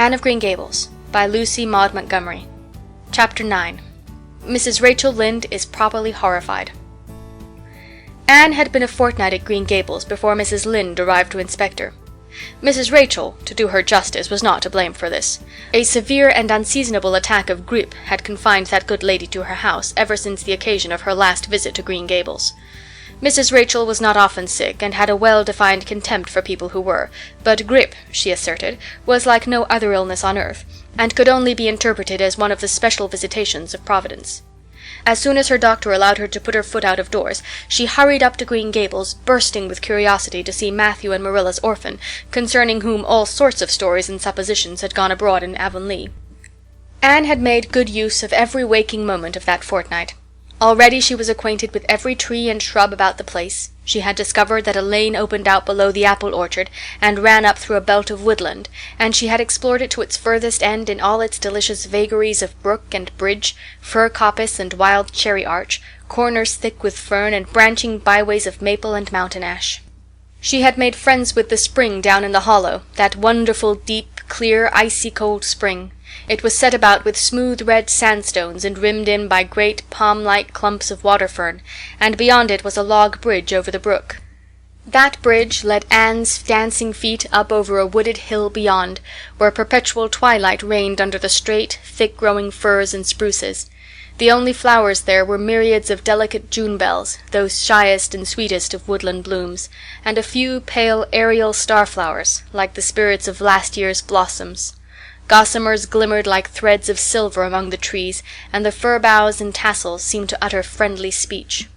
Anne of Green Gables, by Lucy Maud Montgomery. Chapter 9. Mrs. Rachel Lynde is properly horrified. Anne had been a fortnight at Green Gables before Mrs. Lynde arrived to inspect her. Mrs. Rachel, to do her justice, was not to blame for this. A severe and unseasonable attack of grippe had confined that good lady to her house ever since the occasion of her last visit to Green Gables. Mrs. Rachel was not often sick, and had a well-defined contempt for people who were, but grippe, she asserted, was like no other illness on earth, and could only be interpreted as one of the special visitations of Providence. As soon as her doctor allowed her to put her foot out of doors, she hurried up to Green Gables, bursting with curiosity to see Matthew and Marilla's orphan, concerning whom all sorts of stories and suppositions had gone abroad in Avonlea. Anne had made good use of every waking moment of that fortnight. Already she was acquainted with every tree and shrub about the place. She had discovered that a lane opened out below the apple orchard, and ran up through a belt of woodland, and she had explored it to its furthest end in all its delicious vagaries of brook and bridge, fir coppice and wild cherry arch, corners thick with fern, and branching byways of maple and mountain ash. She had made friends with the spring down in the hollow, that wonderful deep, clear, icy-cold spring. It was set about with smooth red sandstones and rimmed in by great palm-like clumps of water-fern, and beyond it was a log bridge over the brook. That bridge led Anne's dancing feet up over a wooded hill beyond, where perpetual twilight reigned under the straight, thick-growing firs and spruces. The only flowers there were myriads of delicate June bells, those shyest and sweetest of woodland blooms, and a few pale aerial starflowers, like the spirits of last year's blossoms. Gossamers glimmered like threads of silver among the trees, and the fir boughs and tassels seemed to utter friendly speech.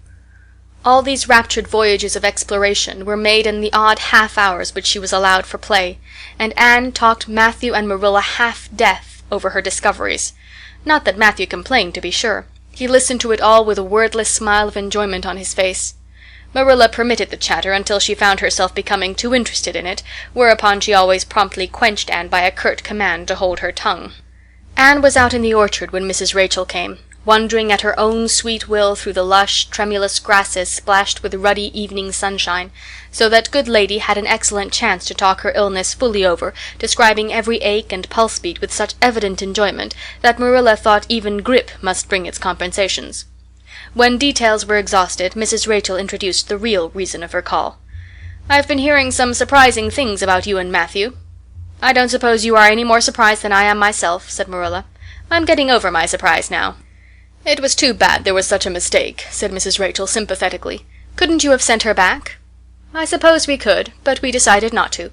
All these raptured voyages of exploration were made in the odd half-hours which she was allowed for play, and Anne talked Matthew and Marilla half-deaf over her discoveries. Not that Matthew complained, to be sure. He listened to it all with a wordless smile of enjoyment on his face. Marilla permitted the chatter until she found herself becoming too interested in it, whereupon she always promptly quenched Anne by a curt command to hold her tongue. Anne was out in the orchard when Mrs. Rachel came, wandering at her own sweet will through the lush, tremulous grasses splashed with ruddy evening sunshine, so that good lady had an excellent chance to talk her illness fully over, describing every ache and pulse-beat with such evident enjoyment that Marilla thought even grippe must bring its compensations. When details were exhausted, Mrs. Rachel introduced the real reason of her call. "I've been hearing some surprising things about you and Matthew." "I don't suppose you are any more surprised than I am myself," said Marilla. "I'm getting over my surprise now." "It was too bad there was such a mistake," said Mrs. Rachel sympathetically. "Couldn't you have sent her back?" "I suppose we could, but we decided not to.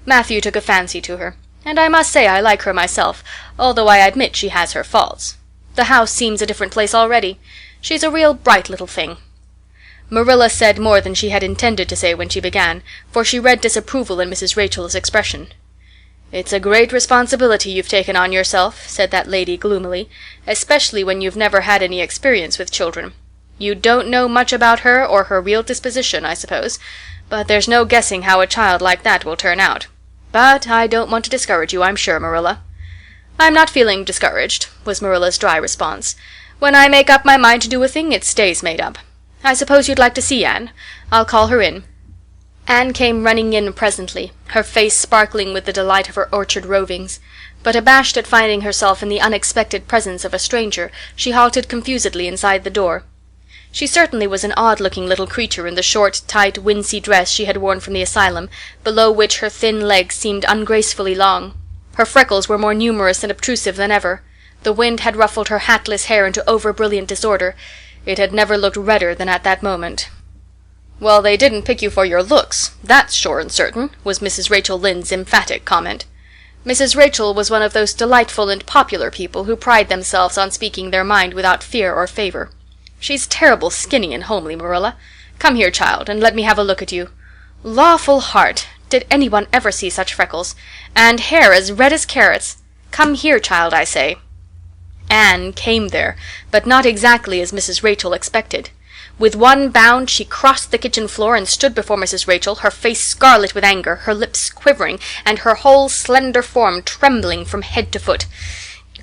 Matthew took a fancy to her, and I must say I like her myself, although I admit she has her faults. The house seems a different place already. She's a real bright little thing." Marilla said more than she had intended to say when she began, for she read disapproval in Mrs. Rachel's expression. "It's a great responsibility you've taken on yourself," said that lady gloomily, "especially when you've never had any experience with children. You don't know much about her or her real disposition, I suppose, but there's no guessing how a child like that will turn out. But I don't want to discourage you, I'm sure, Marilla." "I'm not feeling discouraged," was Marilla's dry response. "When I make up my mind to do a thing, it stays made up. I suppose you'd like to see Anne. I'll call her in." Anne came running in presently, her face sparkling with the delight of her orchard rovings, but abashed at finding herself in the unexpected presence of a stranger, she halted confusedly inside the door. She certainly was an odd-looking little creature in the short, tight, wincey dress she had worn from the asylum, below which her thin legs seemed ungracefully long. Her freckles were more numerous and obtrusive than ever. The wind had ruffled her hatless hair into over-brilliant disorder. It had never looked redder than at that moment. "Well, they didn't pick you for your looks, that's sure and certain," was Mrs. Rachel Lynde's emphatic comment. Mrs. Rachel was one of those delightful and popular people who pride themselves on speaking their mind without fear or favor. "She's terrible skinny and homely, Marilla. Come here, child, and let me have a look at you. Lawful heart, did anyone ever see such freckles? And hair as red as carrots. Come here, child, I say." Anne came there, but not exactly as Mrs. Rachel expected. With one bound she crossed the kitchen floor and stood before Mrs. Rachel, her face scarlet with anger, her lips quivering, and her whole slender form trembling from head to foot.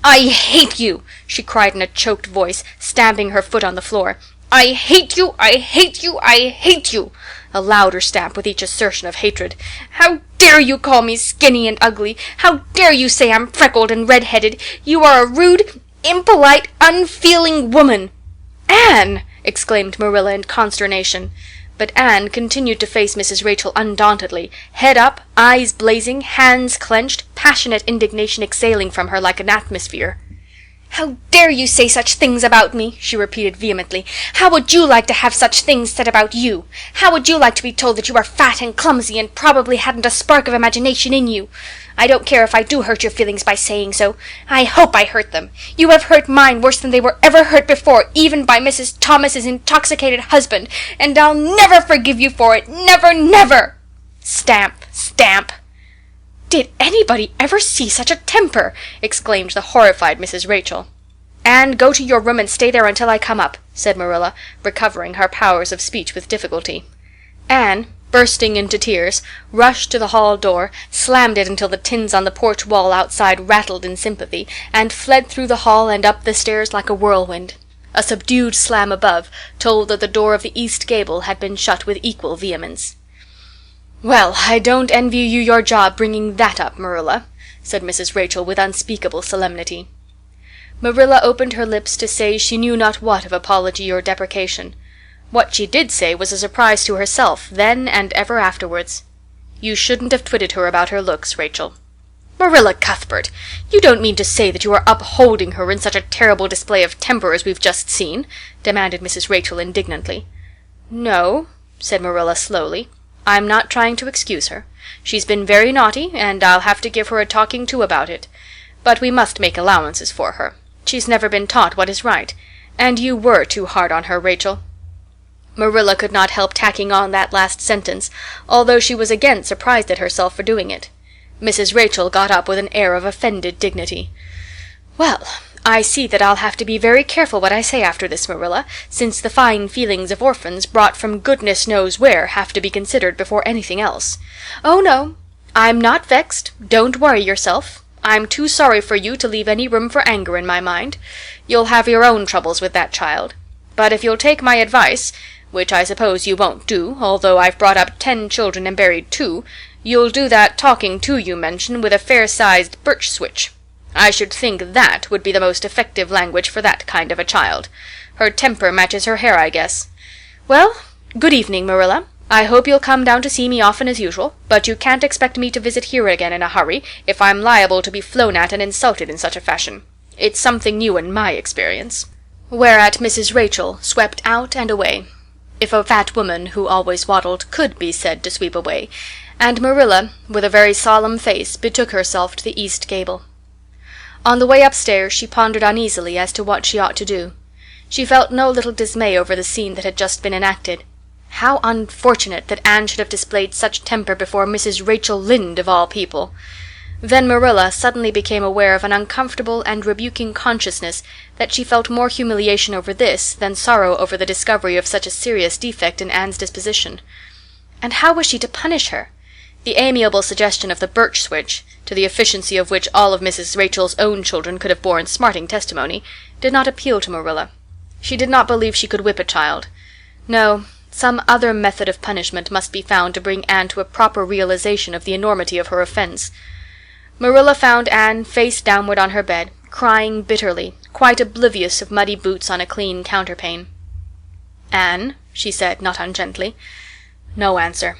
"I hate you!" she cried in a choked voice, stamping her foot on the floor. "I hate you! I hate you! I hate you! a louder stamp with each assertion of hatred. "How dare you call me skinny and ugly? How dare you say I'm freckled and red-headed? You are a rude, impolite, unfeeling woman!" "Anne!" exclaimed Marilla in consternation. But Anne continued to face Mrs. Rachel undauntedly, head up, eyes blazing, hands clenched, passionate indignation exhaling from her like an atmosphere. "How dare you say such things about me?" she repeated vehemently. "How would you like to have such things said about you? How would you like to be told that you are fat and clumsy and probably hadn't a spark of imagination in you? I don't care if I do hurt your feelings by saying so. I hope I hurt them. You have hurt mine worse than they were ever hurt before, even by Mrs. Thomas's intoxicated husband, and I'll never forgive you for it. Never, never!" Stamp, stamp. "Did anybody ever see such a temper?" exclaimed the horrified Mrs. Rachel. "Anne, go to your room and stay there until I come up," said Marilla, recovering her powers of speech with difficulty. Anne, bursting into tears, rushed to the hall door, slammed it until the tins on the porch wall outside rattled in sympathy, and fled through the hall and up the stairs like a whirlwind. A subdued slam above told that the door of the east gable had been shut with equal vehemence. "Well, I don't envy you your job bringing that up, Marilla," said Mrs. Rachel with unspeakable solemnity. Marilla opened her lips to say she knew not what of apology or deprecation. What she did say was a surprise to herself, then and ever afterwards. "You shouldn't have twitted her about her looks, Rachel." "Marilla Cuthbert, you don't mean to say that you are upholding her in such a terrible display of temper as we've just seen?" demanded Mrs. Rachel indignantly. "No," said Marilla slowly. "I'm not trying to excuse her. She's been very naughty, and I'll have to give her a talking to about it. But we must make allowances for her. She's never been taught what is right. And you were too hard on her, Rachel." Marilla could not help tacking on that last sentence, although she was again surprised at herself for doing it. Mrs. Rachel got up with an air of offended dignity. "Well, I see that I'll have to be very careful what I say after this, Marilla, since the fine feelings of orphans brought from goodness knows where have to be considered before anything else. Oh, no, I'm not vexed. Don't worry yourself. I'm too sorry for you to leave any room for anger in my mind. You'll have your own troubles with that child. But if you'll take my advice, which I suppose you won't do, although I've brought up 10 children and buried 2, you'll do that talking to you mention with a fair-sized birch switch. I should think that would be the most effective language for that kind of a child. Her temper matches her hair, I guess. Well, good evening, Marilla. I hope you'll come down to see me often as usual, but you can't expect me to visit here again in a hurry if I'm liable to be flown at and insulted in such a fashion. It's something new in my experience." Whereat Mrs. Rachel swept out and away, if a fat woman who always waddled could be said to sweep away, and Marilla, with a very solemn face, betook herself to the east gable. On the way upstairs she pondered uneasily as to what she ought to do. She felt no little dismay over the scene that had just been enacted. How unfortunate that Anne should have displayed such temper before Mrs. Rachel Lynde, of all people! Then Marilla suddenly became aware of an uncomfortable and rebuking consciousness that she felt more humiliation over this than sorrow over the discovery of such a serious defect in Anne's disposition. And how was she to punish her? The amiable suggestion of the birch switch, to the efficiency of which all of Mrs. Rachel's own children could have borne smarting testimony, did not appeal to Marilla. She did not believe she could whip a child. No, some other method of punishment must be found to bring Anne to a proper realization of the enormity of her offense. Marilla found Anne face downward on her bed, crying bitterly, quite oblivious of muddy boots on a clean counterpane. "Anne," she said, not ungently. No answer.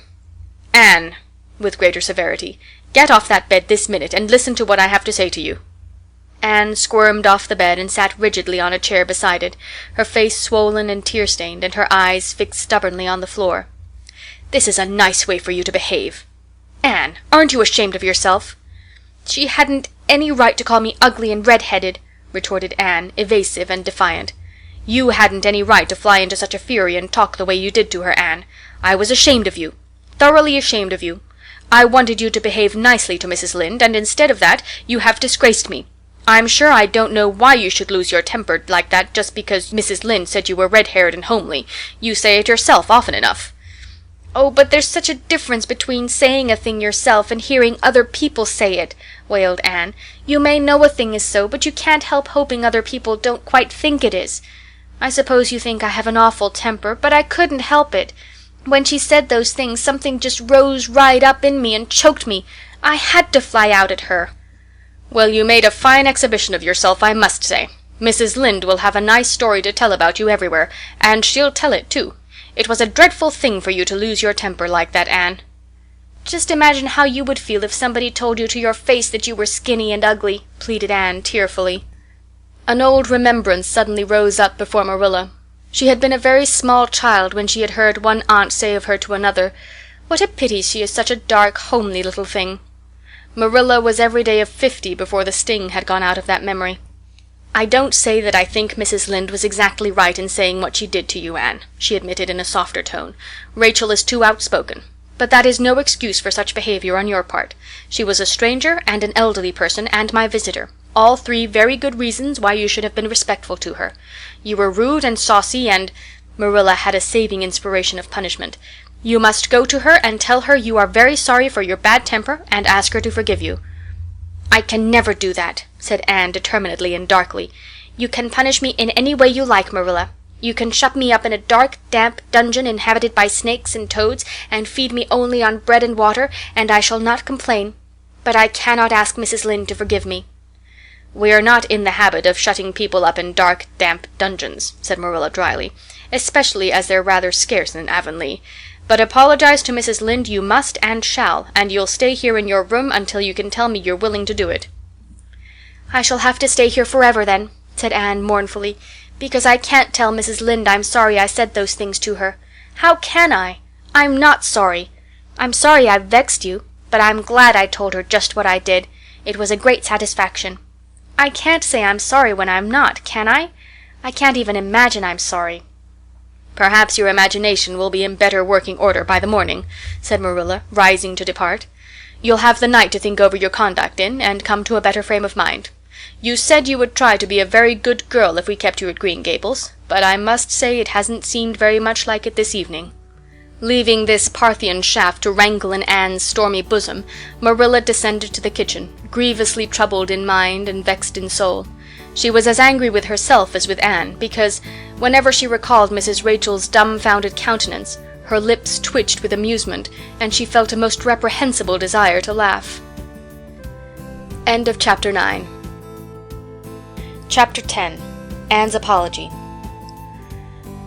"Anne," with greater severity, "get off that bed this minute and listen to what I have to say to you." Anne squirmed off the bed and sat rigidly on a chair beside it, her face swollen and tear-stained, and her eyes fixed stubbornly on the floor. "This is a nice way for you to behave. Anne, aren't you ashamed of yourself?" "She hadn't any right to call me ugly and red-headed," retorted Anne, evasive and defiant. "You hadn't any right to fly into such a fury and talk the way you did to her, Anne. I was ashamed of you. Thoroughly ashamed of you. I wanted you to behave nicely to Mrs. Lynde, and instead of that, you have disgraced me. I'm sure I don't know why you should lose your temper like that just because Mrs. Lynde said you were red-haired and homely. You say it yourself often enough." "Oh, but there's such a difference between saying a thing yourself and hearing other people say it," wailed Anne. "You may know a thing is so, but you can't help hoping other people don't quite think it is. I suppose you think I have an awful temper, but I couldn't help it. When she said those things, something just rose right up in me and choked me. I had to fly out at her." "Well, you made a fine exhibition of yourself, I must say. Mrs. Lynde will have a nice story to tell about you everywhere, and she'll tell it, too. It was a dreadful thing for you to lose your temper like that, Anne." "Just imagine how you would feel if somebody told you to your face that you were skinny and ugly," pleaded Anne tearfully. An old remembrance suddenly rose up before Marilla. She had been a very small child when she had heard one aunt say of her to another, "What a pity she is such a dark, homely little thing." Marilla was every day of 50 before the sting had gone out of that memory. "I don't say that I think Mrs. Lynde was exactly right in saying what she did to you, Anne," she admitted in a softer tone. "Rachel is too outspoken. But that is no excuse for such behavior on your part. She was a stranger and an elderly person and my visitor, all three very good reasons why you should have been respectful to her. You were rude and saucy and—" Marilla had a saving inspiration of punishment. "You must go to her and tell her you are very sorry for your bad temper and ask her to forgive you." "I can never do that," said Anne determinedly and darkly. "You can punish me in any way you like, Marilla. You can shut me up in a dark, damp dungeon inhabited by snakes and toads, and feed me only on bread and water, and I shall not complain. But I cannot ask Mrs. Lynde to forgive me." "We are not in the habit of shutting people up in dark, damp dungeons," said Marilla dryly, "especially as they're rather scarce in Avonlea. But apologize to Mrs. Lynde you must and shall, and you'll stay here in your room until you can tell me you're willing to do it." "I shall have to stay here forever, then," said Anne mournfully, "because I can't tell Mrs. Lynde I'm sorry I said those things to her. How can I? I'm not sorry. I'm sorry I've vexed you, but I'm glad I told her just what I did. It was a great satisfaction. I can't say I'm sorry when I'm not, can I? I can't even imagine I'm sorry." "Perhaps your imagination will be in better working order by the morning," said Marilla, rising to depart. "You'll have the night to think over your conduct in, and come to a better frame of mind. You said you would try to be a very good girl if we kept you at Green Gables, but I must say it hasn't seemed very much like it this evening." Leaving this Parthian shaft to rankle in Anne's stormy bosom, Marilla descended to the kitchen, grievously troubled in mind and vexed in soul. She was as angry with herself as with Anne, because, whenever she recalled Mrs. Rachel's dumbfounded countenance, her lips twitched with amusement, and she felt a most reprehensible desire to laugh. End of Chapter 9. Chapter 10. Anne's Apology.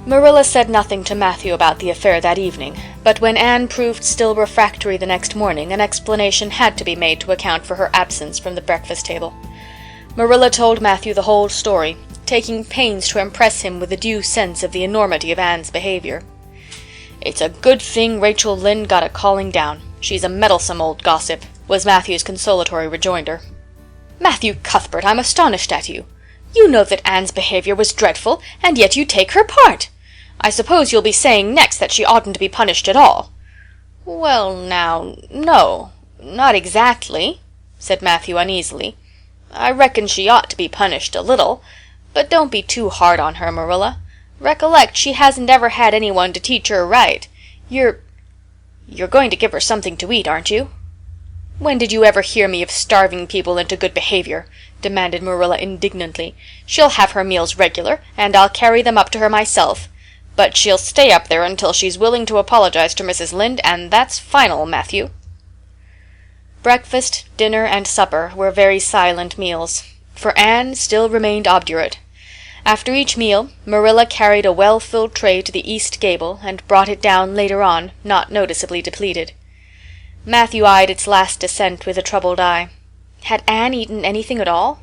Marilla said nothing to Matthew about the affair that evening, but when Anne proved still refractory the next morning, an explanation had to be made to account for her absence from the breakfast table. Marilla told Matthew the whole story, taking pains to impress him with a due sense of the enormity of Anne's behavior. "It's a good thing Rachel Lynde got a calling down. She's a meddlesome old gossip," was Matthew's consolatory rejoinder. "Matthew Cuthbert, I'm astonished at you. You know that Anne's behavior was dreadful, and yet you take her part. I suppose you'll be saying next that she oughtn't to be punished at all." "Well, now, no, not exactly," said Matthew uneasily. "I reckon she ought to be punished a little, but don't be too hard on her, Marilla. Recollect, she hasn't ever had anyone to teach her right. You're going to give her something to eat, aren't you?" "When did you ever hear me of starving people into good behavior?" demanded Marilla indignantly. "She'll have her meals regular, and I'll carry them up to her myself. But she'll stay up there until she's willing to apologize to Mrs. Lynde, and that's final, Matthew." Breakfast, dinner, and supper were very silent meals, for Anne still remained obdurate. After each meal, Marilla carried a well-filled tray to the east gable and brought it down later on, not noticeably depleted. Matthew eyed its last descent with a troubled eye. Had Anne eaten anything at all?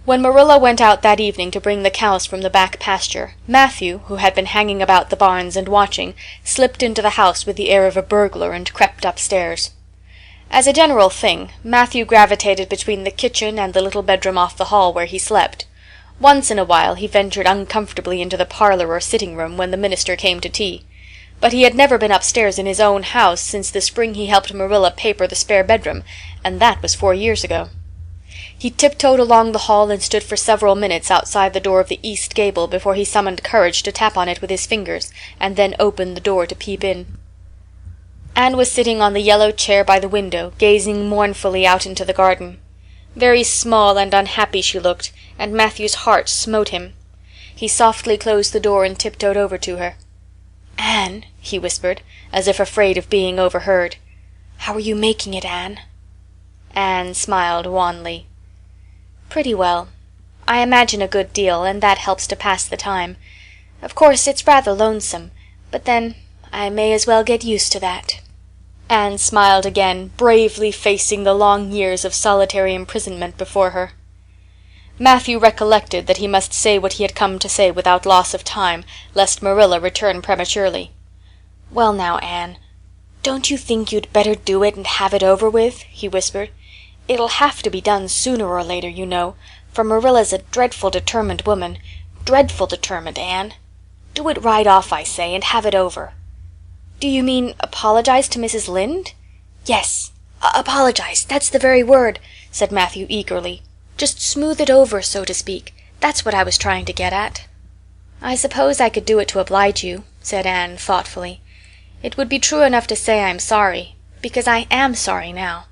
When Marilla went out that evening to bring the cows from the back pasture, Matthew, who had been hanging about the barns and watching, slipped into the house with the air of a burglar and crept upstairs. As a general thing, Matthew gravitated between the kitchen and the little bedroom off the hall where he slept. Once in a while he ventured uncomfortably into the parlor or sitting-room when the minister came to tea. But he had never been upstairs in his own house since the spring he helped Marilla paper the spare bedroom, and that was 4 years ago. He tiptoed along the hall and stood for several minutes outside the door of the east gable before he summoned courage to tap on it with his fingers, and then opened the door to peep in. Anne was sitting on the yellow chair by the window, gazing mournfully out into the garden. Very small and unhappy she looked, and Matthew's heart smote him. He softly closed the door and tiptoed over to her. "Anne," he whispered, as if afraid of being overheard. "How are you making it, Anne?" Anne smiled wanly. "Pretty well. I imagine a good deal, and that helps to pass the time. Of course, it's rather lonesome, but then I may as well get used to that." Anne smiled again, bravely facing the long years of solitary imprisonment before her. Matthew recollected that he must say what he had come to say without loss of time, lest Marilla return prematurely. "Well now, Anne, don't you think you'd better do it and have it over with?" he whispered. "It'll have to be done sooner or later, you know, for Marilla's a dreadful determined woman. Dreadful determined, Anne. Do it right off, I say, and have it over." "Do you mean apologize to Mrs. Lynde?" "Yes, apologize, that's the very word," said Matthew eagerly. "Just smooth it over, so to speak. That's what I was trying to get at." "I suppose I could do it to oblige you," said Anne thoughtfully. "It would be true enough to say I'm sorry, because I am sorry now.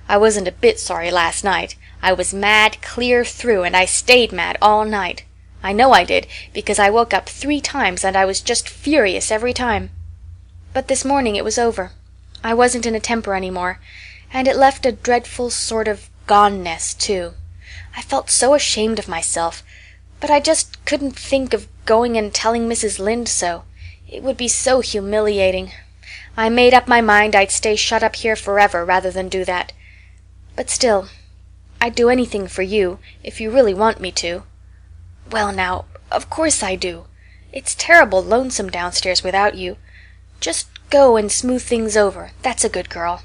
I wasn't a bit sorry last night. I was mad clear through, and I stayed mad all night. I know I did, because I woke up 3 times and I was just furious every time. But this morning it was over. I wasn't in a temper any more, and it left a dreadful sort of goneness, too. I felt so ashamed of myself, but I just couldn't think of going and telling Mrs. Lynde so. It would be so humiliating. I made up my mind I'd stay shut up here forever rather than do that. But still, I'd do anything for you, if you really want me to." "Well now, of course I do. It's terrible lonesome downstairs without you. Just go and smooth things over, that's a good girl."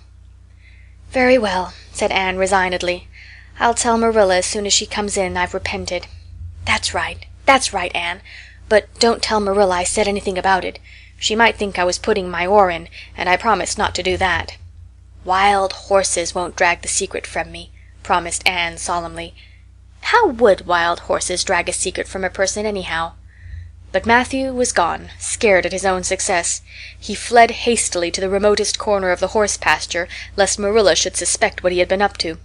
"Very well," said Anne resignedly. "I'll tell Marilla as soon as she comes in I've repented." That's right, Anne. But don't tell Marilla I said anything about it. She might think I was putting my oar in, and I promised not to do that." "Wild horses won't drag the secret from me," promised Anne solemnly. How would wild horses drag a secret from a person anyhow? But Matthew was gone, scared at his own success. He fled hastily to the remotest corner of the horse pasture, lest Marilla should suspect what he had been up to.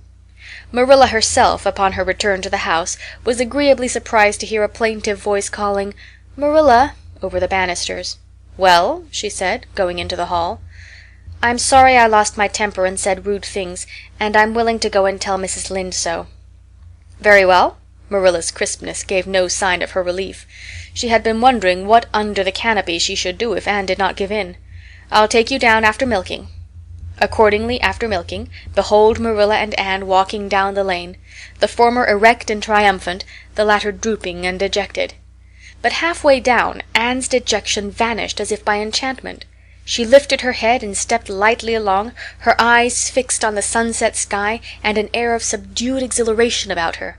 Marilla herself, upon her return to the house, was agreeably surprised to hear a plaintive voice calling, "Marilla," over the banisters. "Well?" she said, going into the hall. "I'm sorry I lost my temper and said rude things, and I'm willing to go and tell Mrs. Lynde so." "Very well." Marilla's crispness gave no sign of her relief. She had been wondering what under the canopy she should do if Anne did not give in. "I'll take you down after milking." Accordingly, after milking, behold Marilla and Anne walking down the lane, the former erect and triumphant, the latter drooping and dejected. But halfway down, Anne's dejection vanished as if by enchantment. She lifted her head and stepped lightly along, her eyes fixed on the sunset sky, and an air of subdued exhilaration about her.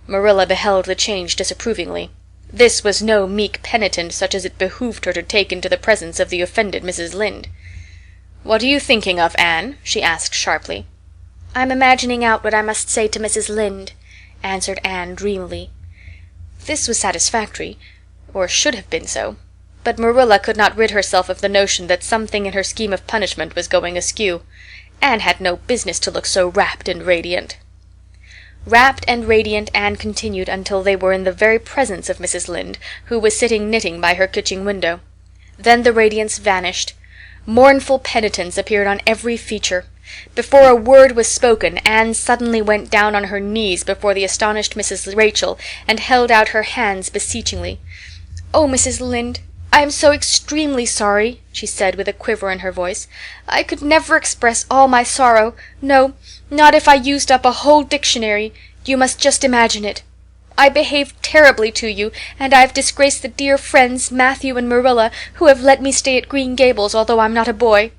Marilla beheld the change disapprovingly. This was no meek penitent such as it behooved her to take into the presence of the offended Mrs. Lynde. "What are you thinking of, Anne?" she asked sharply. "I'm imagining out what I must say to Mrs. Lynde," answered Anne dreamily. This was satisfactory, or should have been so, but Marilla could not rid herself of the notion that something in her scheme of punishment was going askew. Anne had no business to look so rapt and radiant. Rapt and radiant Anne continued until they were in the very presence of Mrs. Lynde, who was sitting knitting by her kitchen window. Then the radiance vanished. Mournful penitence appeared on every feature. Before a word was spoken, Anne suddenly went down on her knees before the astonished Mrs. Rachel and held out her hands beseechingly. "Oh, Mrs. Lynde, I am so extremely sorry," she said with a quiver in her voice. "I could never express all my sorrow. No, not if I used up a whole dictionary. You must just imagine it. I behaved terribly to you, and I've disgraced the dear friends, Matthew and Marilla, who have let me stay at Green Gables, although I'm not a boy.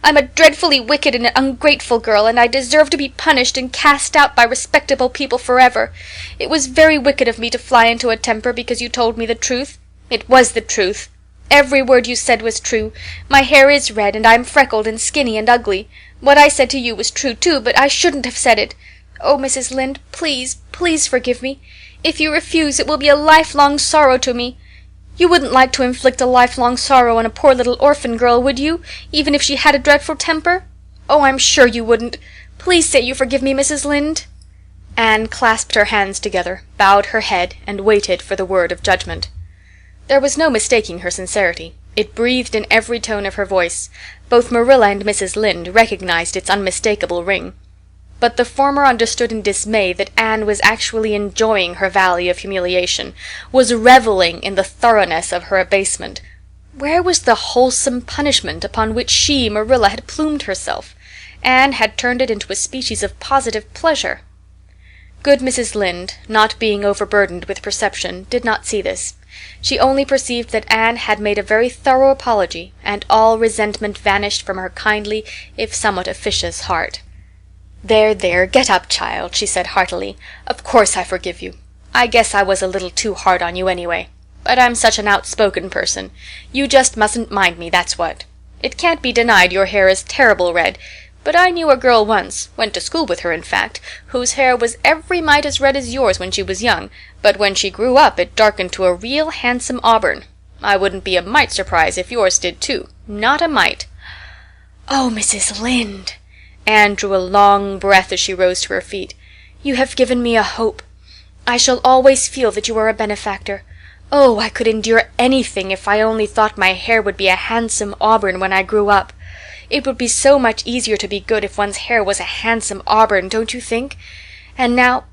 I'm a dreadfully wicked and ungrateful girl, and I deserve to be punished and cast out by respectable people forever. It was very wicked of me to fly into a temper because you told me the truth. It was the truth. Every word you said was true. My hair is red, and I'm freckled and skinny and ugly. What I said to you was true, too, but I shouldn't have said it. Oh, Mrs. Lynde, please, please forgive me. If you refuse, it will be a lifelong sorrow to me. You wouldn't like to inflict a lifelong sorrow on a poor little orphan girl, would you, even if she had a dreadful temper? Oh, I'm sure you wouldn't. Please say you forgive me, Mrs. Lynde." Anne clasped her hands together, bowed her head, and waited for the word of judgment. There was no mistaking her sincerity. It breathed in every tone of her voice. Both Marilla and Mrs. Lynde recognized its unmistakable ring. But the former understood in dismay that Anne was actually enjoying her valley of humiliation, was reveling in the thoroughness of her abasement. Where was the wholesome punishment upon which she, Marilla, had plumed herself? Anne had turned it into a species of positive pleasure. Good Mrs. Lynde, not being overburdened with perception, did not see this. She only perceived that Anne had made a very thorough apology, and all resentment vanished from her kindly, if somewhat officious, heart. "There, there, get up, child," she said heartily. "Of course I forgive you. I guess I was a little too hard on you anyway. But I'm such an outspoken person. You just mustn't mind me, that's what. It can't be denied your hair is terrible red, but I knew a girl once, went to school with her in fact, whose hair was every mite as red as yours when she was young, but when she grew up it darkened to a real handsome auburn. I wouldn't be a mite surprised if yours did too. Not a mite." "Oh, Mrs. Lynde!" Anne drew a long breath as she rose to her feet. "You have given me a hope. I shall always feel that you are a benefactor. Oh, I could endure anything if I only thought my hair would be a handsome auburn when I grew up. It would be so much easier to be good if one's hair was a handsome auburn, don't you think? And now,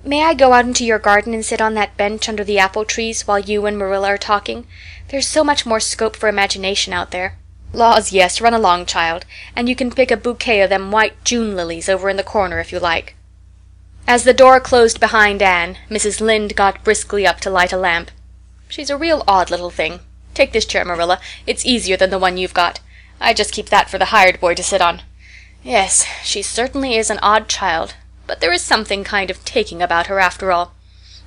may I go out into your garden and sit on that bench under the apple trees while you and Marilla are talking? There's so much more scope for imagination out there." "Laws, yes, run along, child, and you can pick a bouquet of them white June lilies over in the corner if you like." As the door closed behind Anne, Mrs. Lynde got briskly up to light a lamp. "She's a real odd little thing. Take this chair, Marilla. It's easier than the one you've got. I just keep that for the hired boy to sit on. Yes, she certainly is an odd child, but there is something kind of taking about her after all.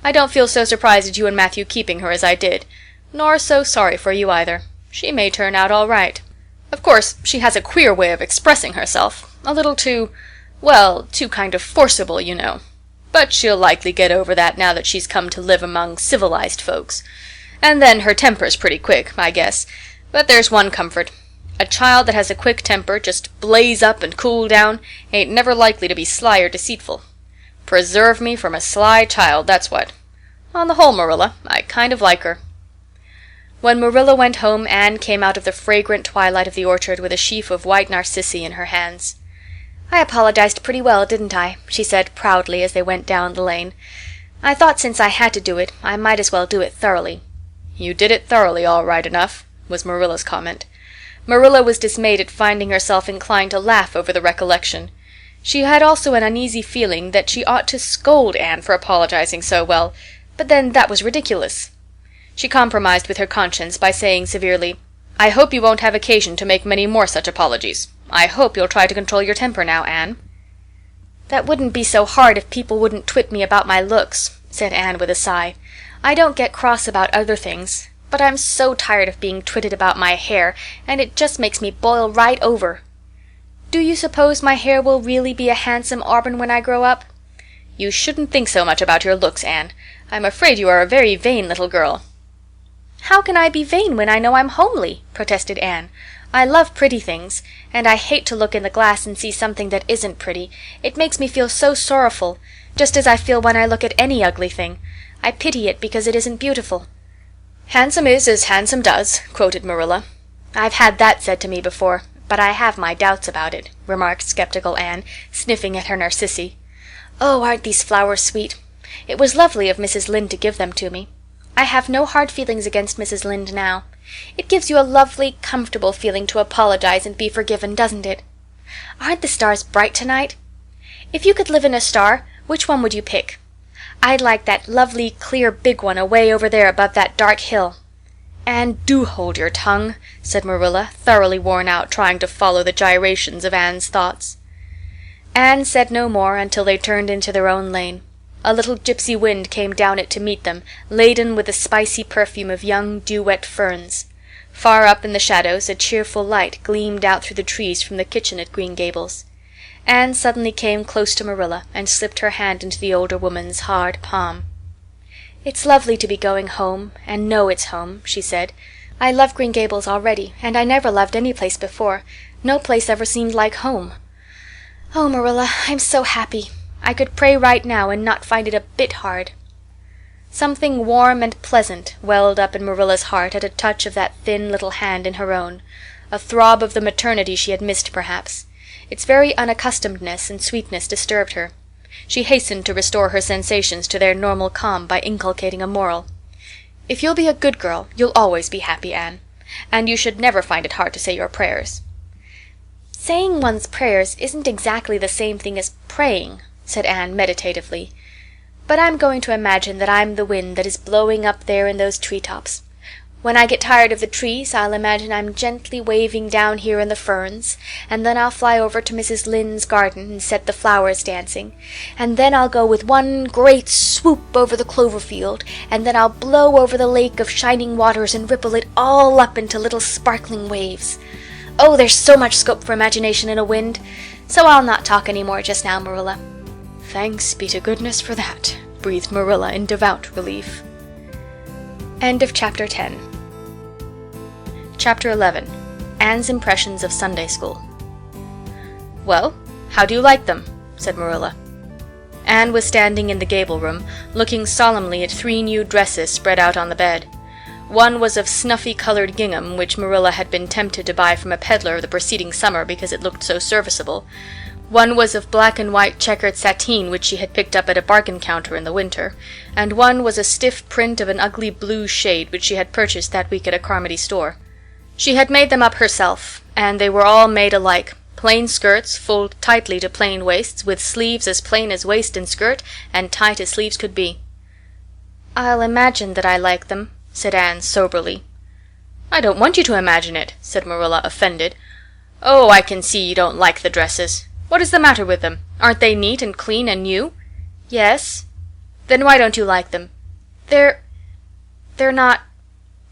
I don't feel so surprised at you and Matthew keeping her as I did, nor so sorry for you either. She may turn out all right. Of course, she has a queer way of expressing herself, a little too, well, too kind of forcible, you know. But she'll likely get over that now that she's come to live among civilized folks. And then her temper's pretty quick, I guess. But there's one comfort. A child that has a quick temper, just blaze up and cool down, ain't never likely to be sly or deceitful. Preserve me from a sly child, that's what. On the whole, Marilla, I kind of like her." When Marilla went home, Anne came out of the fragrant twilight of the orchard with a sheaf of white narcissi in her hands. "I apologized pretty well, didn't I?" she said proudly as they went down the lane. "I thought since I had to do it, I might as well do it thoroughly." "You did it thoroughly, all right enough," was Marilla's comment. Marilla was dismayed at finding herself inclined to laugh over the recollection. She had also an uneasy feeling that she ought to scold Anne for apologizing so well, but then that was ridiculous. She compromised with her conscience by saying severely, "I hope you won't have occasion to make many more such apologies. I hope you'll try to control your temper now, Anne." "That wouldn't be so hard if people wouldn't twit me about my looks," said Anne with a sigh. "I don't get cross about other things, but I'm so tired of being twitted about my hair, and it just makes me boil right over. Do you suppose my hair will really be a handsome auburn when I grow up?" "You shouldn't think so much about your looks, Anne. I'm afraid you are a very vain little girl." "How can I be vain when I know I'm homely?" protested Anne. "I love pretty things, and I hate to look in the glass and see something that isn't pretty. It makes me feel so sorrowful, just as I feel when I look at any ugly thing. I pity it because it isn't beautiful." "Handsome is as handsome does," quoted Marilla. "I've had that said to me before, but I have my doubts about it," remarked skeptical Anne, sniffing at her narcissi. "Oh, aren't these flowers sweet? It was lovely of Mrs. Lynde to give them to me. I have no hard feelings against Mrs. Lynde now. It gives you a lovely, comfortable feeling to apologize and be forgiven, doesn't it? Aren't the stars bright tonight? If you could live in a star, which one would you pick? I'd like that lovely, clear, big one away over there above that dark hill." "And do hold your tongue," said Marilla, thoroughly worn out trying to follow the gyrations of Anne's thoughts. Anne said no more until they turned into their own lane. A little gypsy wind came down it to meet them, laden with the spicy perfume of young dew-wet ferns. Far up in the shadows a cheerful light gleamed out through the trees from the kitchen at Green Gables. Anne suddenly came close to Marilla and slipped her hand into the older woman's hard palm. "It's lovely to be going home, and know it's home," she said. "I love Green Gables already, and I never loved any place before. No place ever seemed like home. Oh, Marilla, I'm so happy. I could pray right now and not find it a bit hard." Something warm and pleasant welled up in Marilla's heart at a touch of that thin little hand in her own, a throb of the maternity she had missed, perhaps. Its very unaccustomedness and sweetness disturbed her. She hastened to restore her sensations to their normal calm by inculcating a moral. "If you'll be a good girl, you'll always be happy, Anne. And you should never find it hard to say your prayers." "Saying one's prayers isn't exactly the same thing as praying," said Anne meditatively. "But I'm going to imagine that I'm the wind that is blowing up there in those treetops. When I get tired of the trees, I'll imagine I'm gently waving down here in the ferns, and then I'll fly over to Mrs. Lynde's garden and set the flowers dancing, and then I'll go with one great swoop over the clover field, and then I'll blow over the lake of shining waters and ripple it all up into little sparkling waves. Oh, there's so much scope for imagination in a wind. So I'll not talk any more just now, Marilla." "Thanks be to goodness for that," breathed Marilla in devout relief. End of chapter 10. Chapter 11. Anne's Impressions of Sunday School. "Well, how do you like them?" said Marilla. Anne was standing in the gable room, looking solemnly at 3 new dresses spread out on the bed. One was of snuffy-colored gingham, which Marilla had been tempted to buy from a peddler the preceding summer because it looked so serviceable. One was of black and white checkered sateen, which she had picked up at a bargain counter in the winter, and one was a stiff print of an ugly blue shade which she had purchased that week at a Carmody store. She had made them up herself, and they were all made alike, plain skirts fulled tightly to plain waists, with sleeves as plain as waist and skirt, and tight as sleeves could be. "I'll imagine that I like them," said Anne soberly. "I don't want you to imagine it," said Marilla, offended. "Oh, I can see you don't like the dresses. What is the matter with them? Aren't they neat and clean and new?" "Yes." "Then why don't you like them?" They're not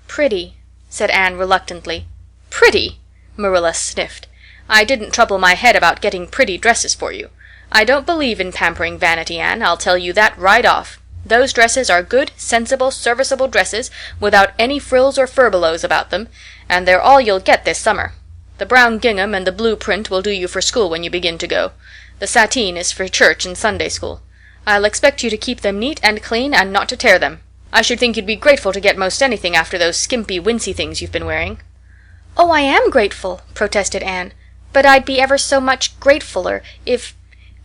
pretty," said Anne reluctantly. "Pretty?" Marilla sniffed. "I didn't trouble my head about getting pretty dresses for you. I don't believe in pampering vanity, Anne, I'll tell you that right off. Those dresses are good, sensible, serviceable dresses, without any frills or furbelows about them, and they're all you'll get this summer. The brown gingham and the blue print will do you for school when you begin to go. The sateen is for church and Sunday school. I'll expect you to keep them neat and clean and not to tear them. I should think you'd be grateful to get most anything after those skimpy, wincey things you've been wearing." "Oh, I am grateful," protested Anne, "but I'd be ever so much gratefuller if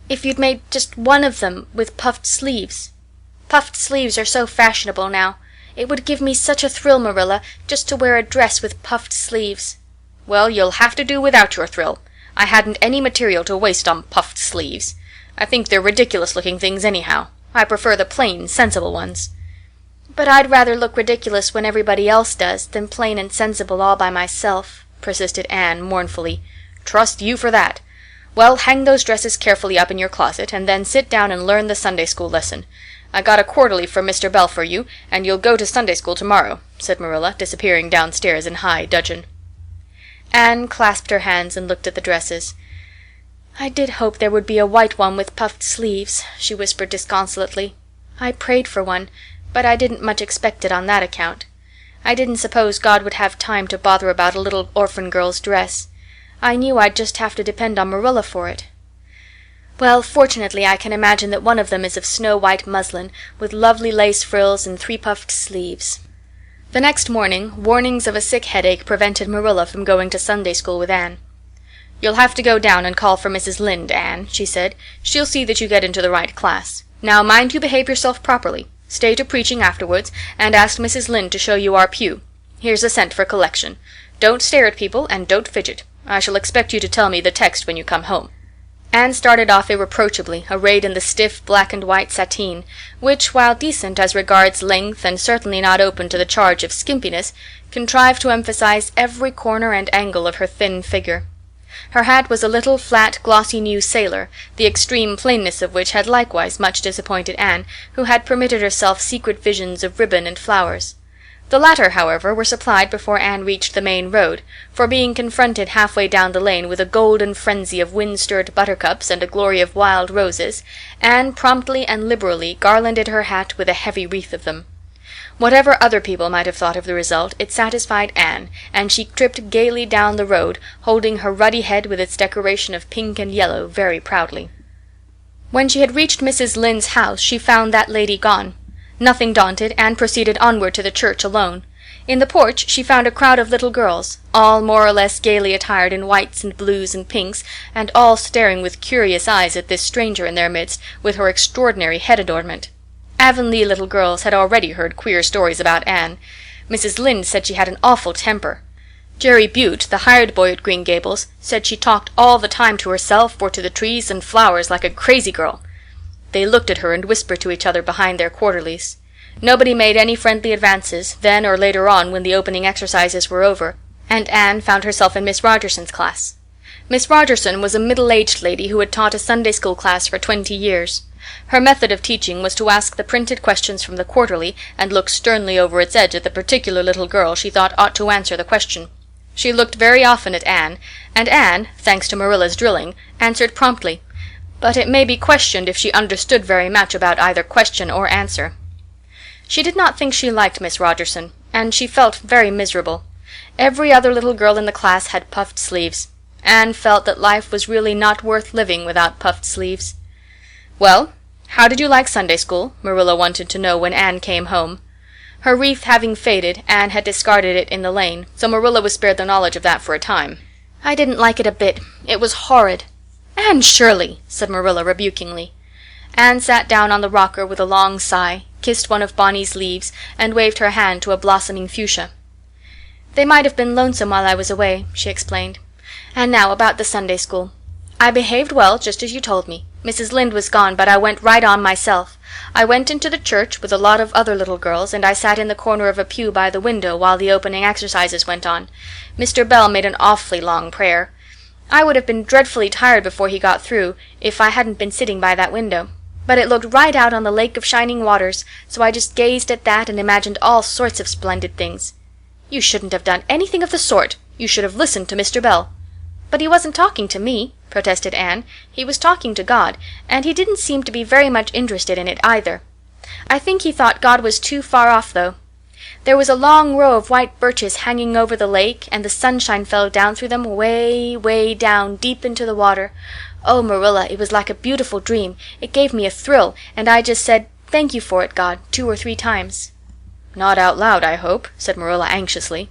you'd made just one of them with puffed sleeves. Puffed sleeves are so fashionable now. It would give me such a thrill, Marilla, just to wear a dress with puffed sleeves." "Well, you'll have to do without your thrill. I hadn't any material to waste on puffed sleeves. I think they're ridiculous-looking things anyhow. I prefer the plain, sensible ones." "But I'd rather look ridiculous when everybody else does than plain and sensible all by myself," persisted Anne mournfully. "Trust you for that. Well, hang those dresses carefully up in your closet, and then sit down and learn the Sunday school lesson. I got a quarterly from Mr. Bell for you, and you'll go to Sunday school tomorrow," said Marilla, disappearing downstairs in high dudgeon. Anne clasped her hands and looked at the dresses. "I did hope there would be a white one with puffed sleeves," she whispered disconsolately. "I prayed for one, but I didn't much expect it on that account. I didn't suppose God would have time to bother about a little orphan girl's dress. I knew I'd just have to depend on Marilla for it. Well, fortunately I can imagine that one of them is of snow-white muslin, with lovely lace frills and 3 puffed sleeves." The next morning, warnings of a sick headache prevented Marilla from going to Sunday school with Anne. "You'll have to go down and call for Mrs. Lynde, Anne," she said. "She'll see that you get into the right class. Now mind you behave yourself properly. Stay to preaching afterwards, and ask Mrs. Lynde to show you our pew. Here's a cent for collection. Don't stare at people, and don't fidget. I shall expect you to tell me the text when you come home." Anne started off irreproachably, arrayed in the stiff black and white sateen, which, while decent as regards length and certainly not open to the charge of skimpiness, contrived to emphasize every corner and angle of her thin figure. Her hat was a little flat glossy new sailor, the extreme plainness of which had likewise much disappointed Anne, who had permitted herself secret visions of ribbon and flowers. The latter, however, were supplied before Anne reached the main road, for being confronted halfway down the lane with a golden frenzy of wind-stirred buttercups and a glory of wild roses, Anne promptly and liberally garlanded her hat with a heavy wreath of them. Whatever other people might have thought of the result, it satisfied Anne, and she tripped gaily down the road, holding her ruddy head with its decoration of pink and yellow very proudly. When she had reached Mrs. Lynde's house, she found that lady gone. Nothing daunted, Anne proceeded onward to the church alone. In the porch she found a crowd of little girls, all more or less gaily attired in whites and blues and pinks, and all staring with curious eyes at this stranger in their midst, with her extraordinary head adornment. Avonlea little girls had already heard queer stories about Anne. Mrs. Lynde said she had an awful temper. Jerry Butte, the hired boy at Green Gables, said she talked all the time to herself or to the trees and flowers like a crazy girl. They looked at her and whispered to each other behind their quarterlies. Nobody made any friendly advances, then or later on when the opening exercises were over, and Anne found herself in Miss Rogerson's class. Miss Rogerson was a middle-aged lady who had taught a Sunday school class for 20 years. Her method of teaching was to ask the printed questions from the quarterly and look sternly over its edge at the particular little girl she thought ought to answer the question. She looked very often at Anne, and Anne, thanks to Marilla's drilling, answered promptly, but it may be questioned if she understood very much about either question or answer. She did not think she liked Miss Rogerson, and she felt very miserable. Every other little girl in the class had puffed sleeves. Anne felt that life was really not worth living without puffed sleeves. "Well, how did you like Sunday school?" Marilla wanted to know when Anne came home. Her wreath having faded, Anne had discarded it in the lane, so Marilla was spared the knowledge of that for a time. "I didn't like it a bit. It was horrid." "Anne Shirley!" said Marilla rebukingly. Anne sat down on the rocker with a long sigh, kissed one of Bonny's leaves, and waved her hand to a blossoming fuchsia. "They might have been lonesome while I was away," she explained. "And now about the Sunday school. I behaved well, just as you told me. Mrs. Lynde was gone, but I went right on myself. I went into the church with a lot of other little girls, and I sat in the corner of a pew by the window while the opening exercises went on. Mr. Bell made an awfully long prayer. I would have been dreadfully tired before he got through if I hadn't been sitting by that window. But it looked right out on the lake of shining waters, so I just gazed at that and imagined all sorts of splendid things." "You shouldn't have done anything of the sort. You should have listened to Mr. Bell." "But he wasn't talking to me," protested Anne. "He was talking to God, and he didn't seem to be very much interested in it either. I think he thought God was too far off, though. There was a long row of white birches hanging over the lake, and the sunshine fell down through them way, way down, deep into the water. Oh, Marilla, it was like a beautiful dream. It gave me a thrill, and I just said, 'Thank you for it, God,' 2 or 3 times. "Not out loud, I hope," said Marilla anxiously.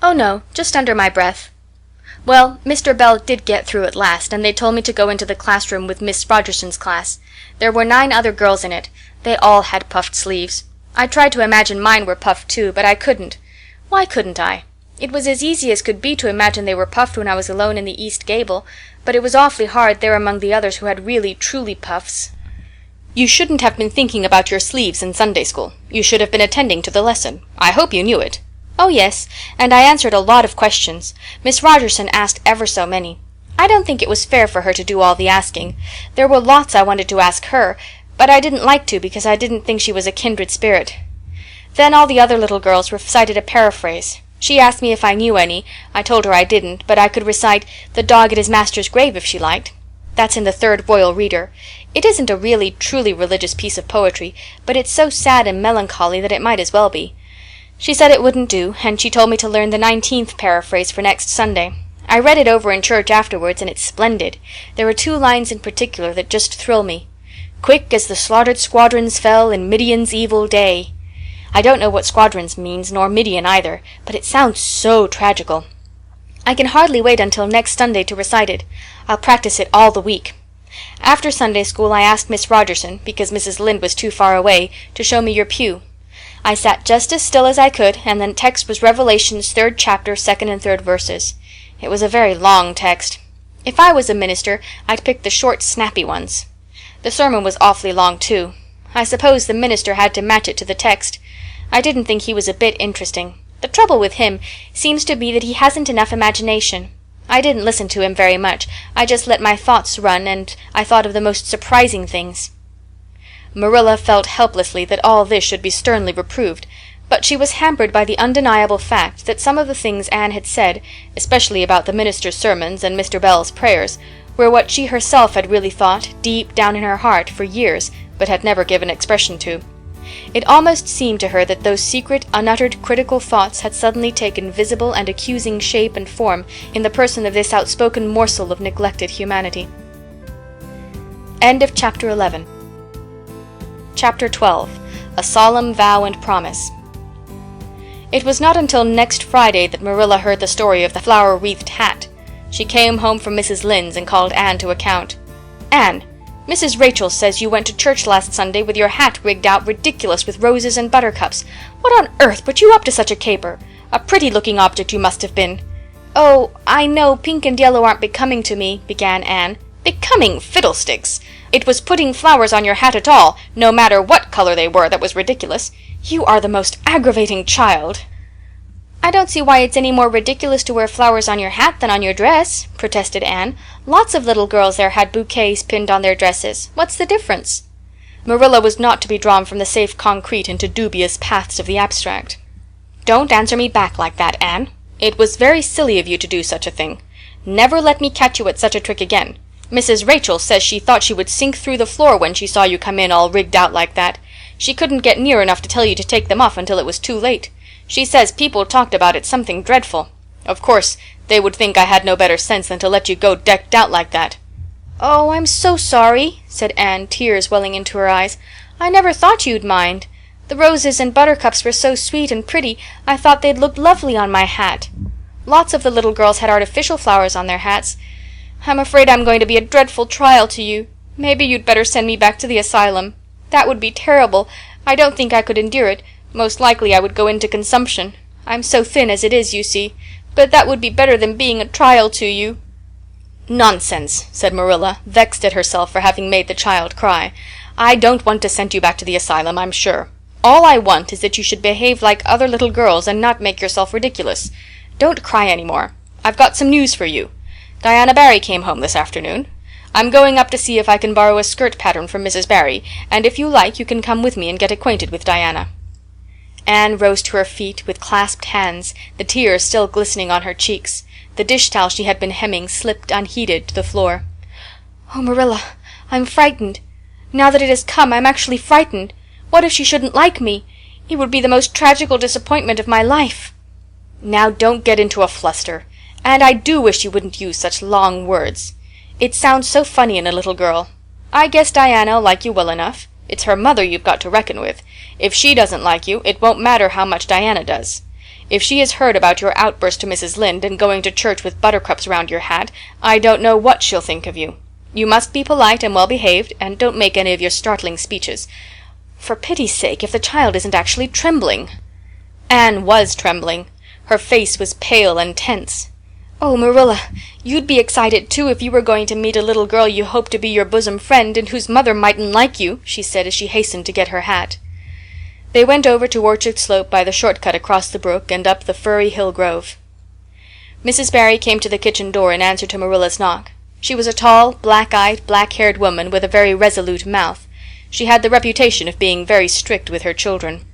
"Oh, no, just under my breath." "Well, Mr. Bell did get through at last, and they told me to go into the classroom with Miss Rogerson's class. There were 9 other girls in it. They all had puffed sleeves. I tried to imagine mine were puffed too, but I couldn't. Why couldn't I? It was as easy as could be to imagine they were puffed when I was alone in the east gable, but it was awfully hard there among the others who had really, truly puffs." "You shouldn't have been thinking about your sleeves in Sunday school. You should have been attending to the lesson. I hope you knew it." "Oh, yes, and I answered a lot of questions. Miss Rogerson asked ever so many. I don't think it was fair for her to do all the asking. There were lots I wanted to ask her, but I didn't like to because I didn't think she was a kindred spirit. Then all the other little girls recited a paraphrase. She asked me if I knew any. I told her I didn't, but I could recite 'The dog at his master's grave' if she liked. That's in the 3rd Royal Reader. It isn't a really, truly religious piece of poetry, but it's so sad and melancholy that it might as well be. She said it wouldn't do, and she told me to learn the 19th paraphrase for next Sunday. I read it over in church afterwards, and it's splendid. There are 2 lines in particular that just thrill me. 'Quick as the slaughtered squadrons fell in Midian's evil day.' I don't know what squadrons means, nor Midian either, but it sounds so tragical. I can hardly wait until next Sunday to recite it. I'll practice it all the week. After Sunday school I asked Miss Rogerson, because Mrs. Lynde was too far away, to show me your pew. I sat just as still as I could, and the text was Revelation's 3rd chapter, 2nd and 3rd verses. It was a very long text. If I was a minister, I'd pick the short, snappy ones. The sermon was awfully long, too. I suppose the minister had to match it to the text. I didn't think he was a bit interesting. The trouble with him seems to be that he hasn't enough imagination. I didn't listen to him very much. I just let my thoughts run, and I thought of the most surprising things." Marilla felt helplessly that all this should be sternly reproved, but she was hampered by the undeniable fact that some of the things Anne had said, especially about the minister's sermons and Mr. Bell's prayers, were what she herself had really thought, deep down in her heart, for years, but had never given expression to. It almost seemed to her that those secret, unuttered, critical thoughts had suddenly taken visible and accusing shape and form in the person of this outspoken morsel of neglected humanity. End of Chapter 11. Chapter 12. A Solemn Vow and Promise. It was not until next Friday that Marilla heard the story of the flower-wreathed hat. She came home from Mrs. Lynde's and called Anne to account. "Anne, Mrs. Rachel says you went to church last Sunday with your hat rigged out ridiculous with roses and buttercups. What on earth put you up to such a caper? A pretty-looking object you must have been." "Oh, I know pink and yellow aren't becoming to me," began Anne. "Becoming fiddlesticks! It was putting flowers on your hat at all, no matter what color they were, that was ridiculous. You are the most aggravating child." "I don't see why it's any more ridiculous to wear flowers on your hat than on your dress," protested Anne. "Lots of little girls there had bouquets pinned on their dresses. What's the difference?" Marilla was not to be drawn from the safe concrete into dubious paths of the abstract. "Don't answer me back like that, Anne. It was very silly of you to do such a thing. Never let me catch you at such a trick again. Mrs. Rachel says she thought she would sink through the floor when she saw you come in all rigged out like that. She couldn't get near enough to tell you to take them off until it was too late. She says people talked about it something dreadful. Of course, they would think I had no better sense than to let you go decked out like that." "Oh, I'm so sorry," said Anne, tears welling into her eyes. "I never thought you'd mind. The roses and buttercups were so sweet and pretty, I thought they'd look lovely on my hat. Lots of the little girls had artificial flowers on their hats. I'm afraid I'm going to be a dreadful trial to you. Maybe you'd better send me back to the asylum. That would be terrible. I don't think I could endure it. Most likely I would go into consumption. I'm so thin as it is, you see. But that would be better than being a trial to you." "Nonsense," said Marilla, vexed at herself for having made the child cry. "I don't want to send you back to the asylum, I'm sure. All I want is that you should behave like other little girls and not make yourself ridiculous. Don't cry any more. I've got some news for you. Diana Barry came home this afternoon. I'm going up to see if I can borrow a skirt pattern from Mrs. Barry, and if you like you can come with me and get acquainted with Diana." Anne rose to her feet with clasped hands, the tears still glistening on her cheeks. The dish towel she had been hemming slipped unheeded to the floor. "Oh, Marilla, I'm frightened. Now that it has come, I'm actually frightened. What if she shouldn't like me? It would be the most tragical disappointment of my life." "Now don't get into a fluster. And I do wish you wouldn't use such long words. It sounds so funny in a little girl. I guess Diana'll like you well enough. It's her mother you've got to reckon with. If she doesn't like you, it won't matter how much Diana does. If she has heard about your outburst to Mrs. Lynde and going to church with buttercups round your hat, I don't know what she'll think of you. You must be polite and well-behaved, and don't make any of your startling speeches. For pity's sake, if the child isn't actually trembling." Anne was trembling. Her face was pale and tense. "Oh, Marilla, you'd be excited too if you were going to meet a little girl you hoped to be your bosom friend and whose mother mightn't like you," she said as she hastened to get her hat. They went over to Orchard Slope by the short-cut across the brook and up the firry hill grove. Mrs. Barry came to the kitchen door in answer to Marilla's knock. She was a tall, black-eyed, black-haired woman with a very resolute mouth. She had the reputation of being very strict with her children.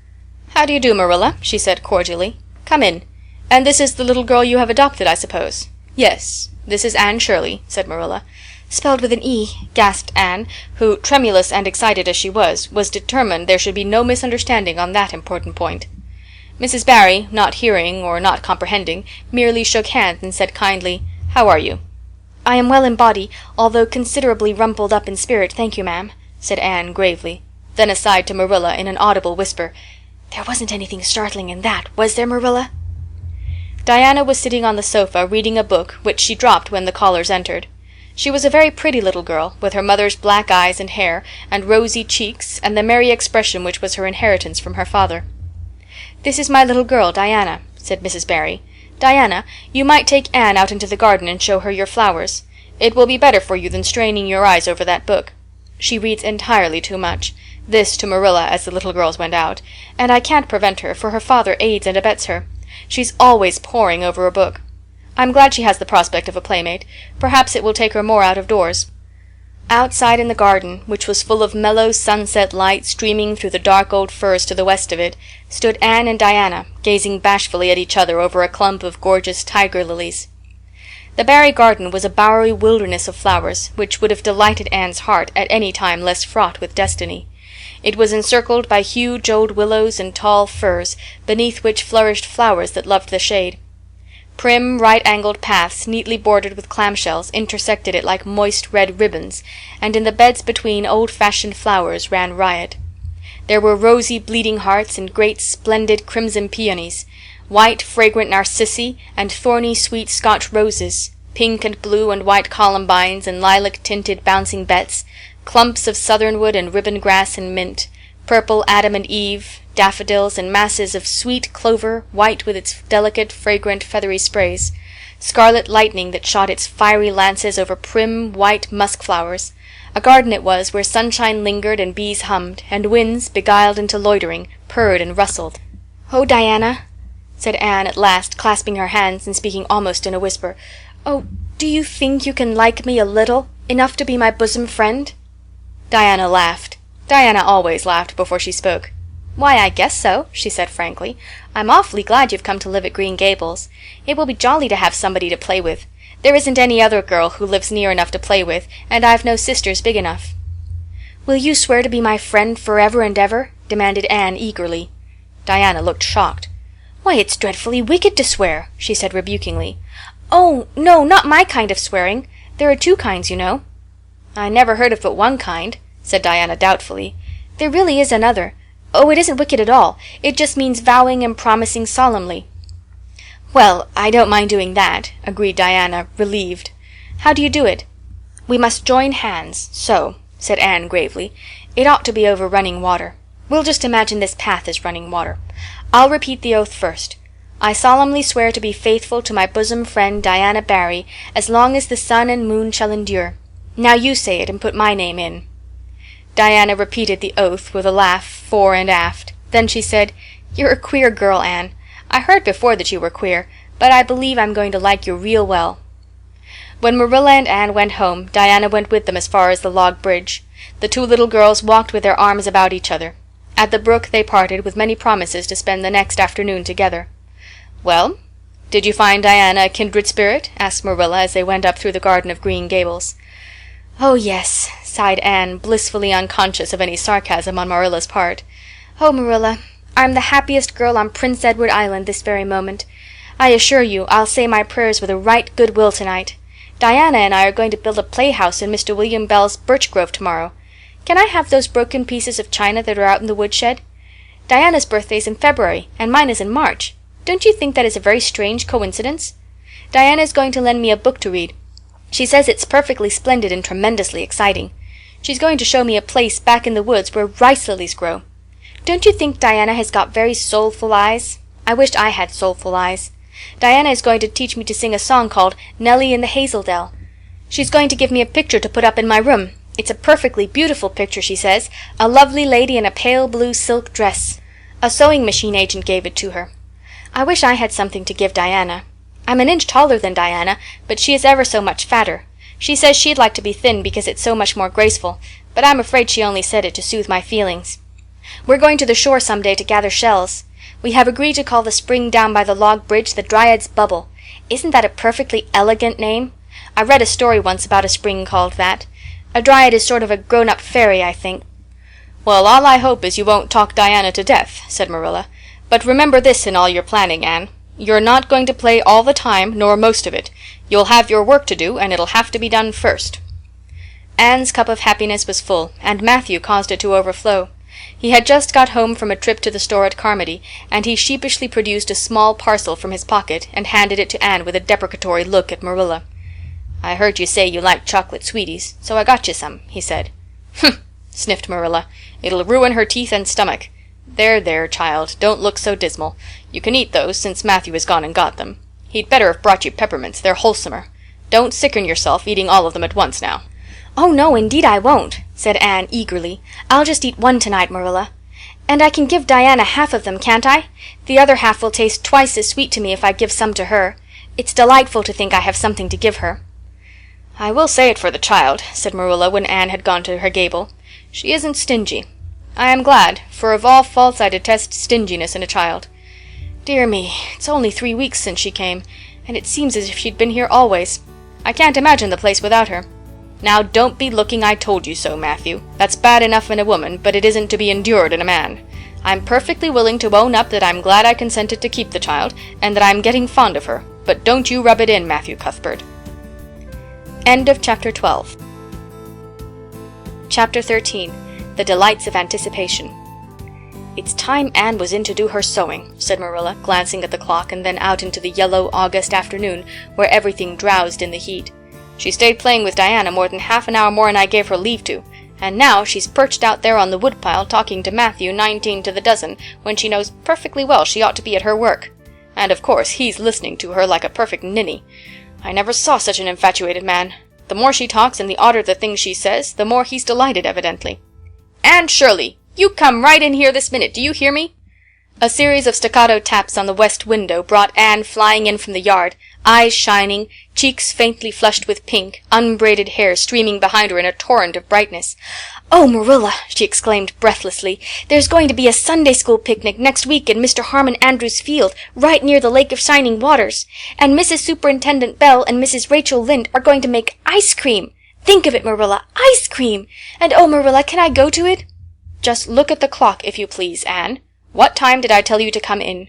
"How do you do, Marilla?" she said cordially. "Come in. And this is the little girl you have adopted, I suppose?" "Yes, this is Anne Shirley," said Marilla. "Spelled with an E," gasped Anne, who, tremulous and excited as she was determined there should be no misunderstanding on that important point. Mrs. Barry, not hearing or not comprehending, merely shook hands and said kindly, "How are you?" "I am well in body, although considerably rumpled up in spirit, thank you, ma'am," said Anne gravely. Then aside to Marilla in an audible whisper, "There wasn't anything startling in that, was there, Marilla?" Diana was sitting on the sofa reading a book which she dropped when the callers entered. She was a very pretty little girl, with her mother's black eyes and hair, and rosy cheeks, and the merry expression which was her inheritance from her father. "This is my little girl, Diana," said Mrs. Barry. "Diana, you might take Anne out into the garden and show her your flowers. It will be better for you than straining your eyes over that book. She reads entirely too much." This to Marilla as the little girls went out. "And I can't prevent her, for her father aids and abets her. She's always poring over a book. I'm glad she has the prospect of a playmate. Perhaps it will take her more out of doors." Outside in the garden, which was full of mellow sunset light streaming through the dark old firs to the west of it, stood Anne and Diana, gazing bashfully at each other over a clump of gorgeous tiger lilies. The Barry garden was a bowery wilderness of flowers, which would have delighted Anne's heart at any time less fraught with destiny. It was encircled by huge old willows and tall firs, beneath which flourished flowers that loved the shade. Prim, right-angled paths, neatly bordered with clamshells, intersected it like moist red ribbons, and in the beds between old-fashioned flowers ran riot. There were rosy bleeding hearts and great splendid crimson peonies, white fragrant narcissi and thorny sweet Scotch roses, pink and blue and white columbines and lilac-tinted bouncing bets, clumps of southernwood and ribbon grass and mint, purple Adam and Eve, daffodils and masses of sweet clover, white with its delicate, fragrant, feathery sprays, scarlet lightning that shot its fiery lances over prim, white musk flowers. A garden it was where sunshine lingered and bees hummed, and winds, beguiled into loitering, purred and rustled. "Oh, Diana," said Anne at last, clasping her hands and speaking almost in a whisper, "oh, do you think you can like me a little, enough to be my bosom friend?" Diana laughed. Diana always laughed before she spoke. "Why, I guess so," she said frankly. "I'm awfully glad you've come to live at Green Gables. It will be jolly to have somebody to play with. There isn't any other girl who lives near enough to play with, and I've no sisters big enough." "Will you swear to be my friend forever and ever?" demanded Anne eagerly. Diana looked shocked. "Why, it's dreadfully wicked to swear," she said rebukingly. "Oh, no, not my kind of swearing. There are two kinds, you know." "I never heard of but one kind," said Diana doubtfully. "There really is another. Oh, it isn't wicked at all. It just means vowing and promising solemnly." "Well, I don't mind doing that," agreed Diana, relieved. "How do you do it?" "We must join hands, so," said Anne gravely. "It ought to be over running water. We'll just imagine this path is running water. I'll repeat the oath first. I solemnly swear to be faithful to my bosom friend Diana Barry as long as the sun and moon shall endure. Now you say it and put my name in." Diana repeated the oath with a laugh fore and aft. Then she said, "You're a queer girl, Anne. I heard before that you were queer, but I believe I'm going to like you real well." When Marilla and Anne went home, Diana went with them as far as the log bridge. The two little girls walked with their arms about each other. At the brook they parted with many promises to spend the next afternoon together. "Well, did you find Diana a kindred spirit?" asked Marilla as they went up through the garden of Green Gables. "Oh, yes," sighed Anne, blissfully unconscious of any sarcasm on Marilla's part. "Oh, Marilla, I'm the happiest girl on Prince Edward Island this very moment. I assure you I'll say my prayers with a right good will tonight. Diana and I are going to build a playhouse in Mr. William Bell's birch grove tomorrow. Can I have those broken pieces of china that are out in the woodshed? Diana's birthday's in February, and mine is in March. Don't you think that is a very strange coincidence? Diana is going to lend me a book to read. She says it's perfectly splendid and tremendously exciting. She's going to show me a place back in the woods where rice lilies grow. Don't you think Diana has got very soulful eyes? I wished I had soulful eyes. Diana is going to teach me to sing a song called Nellie in the Hazel Dell. She's going to give me a picture to put up in my room. It's a perfectly beautiful picture, she says, a lovely lady in a pale blue silk dress. A sewing machine agent gave it to her. I wish I had something to give Diana. I'm an inch taller than Diana, but she is ever so much fatter. She says she'd like to be thin because it's so much more graceful, but I'm afraid she only said it to soothe my feelings. We're going to the shore some day to gather shells. We have agreed to call the spring down by the log bridge the Dryad's Bubble. Isn't that a perfectly elegant name? I read a story once about a spring called that. A dryad is sort of a grown-up fairy, I think. "Well, all I hope is you won't talk Diana to death," said Marilla. "But remember this in all your planning, Anne. You're not going to play all the time, nor most of it. You'll have your work to do, and it'll have to be done first." Anne's cup of happiness was full, and Matthew caused it to overflow. He had just got home from a trip to the store at Carmody, and he sheepishly produced a small parcel from his pocket and handed it to Anne with a deprecatory look at Marilla. "I heard you say you liked chocolate sweeties, so I got you some," he said. "Humph," sniffed Marilla. "It'll ruin her teeth and stomach. There, there, child, don't look so dismal. You can eat those, since Matthew has gone and got them. He'd better have brought you peppermints, they're wholesomer. Don't sicken yourself eating all of them at once now." "Oh, no, indeed I won't," said Anne eagerly. "I'll just eat one tonight, Marilla. And I can give Diana half of them, can't I? The other half will taste twice as sweet to me if I give some to her. It's delightful to think I have something to give her." "I will say it for the child," said Marilla when Anne had gone to her gable. "She isn't stingy. I am glad, for of all faults I detest stinginess in a child. Dear me, it's only 3 weeks since she came, and it seems as if she'd been here always. I can't imagine the place without her. Now don't be looking I told you so, Matthew. That's bad enough in a woman, but it isn't to be endured in a man. I'm perfectly willing to own up that I'm glad I consented to keep the child, and that I'm getting fond of her, but don't you rub it in, Matthew Cuthbert." End of Chapter 12. Chapter 13. The Delights of Anticipation. "It's time Anne was in to do her sewing," said Marilla, glancing at the clock and then out into the yellow August afternoon where everything drowsed in the heat. "She stayed playing with Diana more than half an hour more'n I gave her leave to, and now she's perched out there on the woodpile talking to Matthew 19 to the dozen when she knows perfectly well she ought to be at her work. And of course he's listening to her like a perfect ninny. I never saw such an infatuated man. The more she talks and the odder the things she says, the more he's delighted, evidently. Anne Shirley, you come right in here this minute, do you hear me?" A series of staccato taps on the west window brought Anne flying in from the yard, eyes shining, cheeks faintly flushed with pink, unbraided hair streaming behind her in a torrent of brightness. "Oh, Marilla," she exclaimed breathlessly, "there's going to be a Sunday school picnic next week in Mr. Harmon Andrews' field, right near the Lake of Shining Waters. And Mrs. Superintendent Bell and Mrs. Rachel Lynde are going to make ice cream. Think of it, Marilla, ice cream! And oh, Marilla, can I go to it?" "Just look at the clock, if you please, Anne. What time did I tell you to come in?"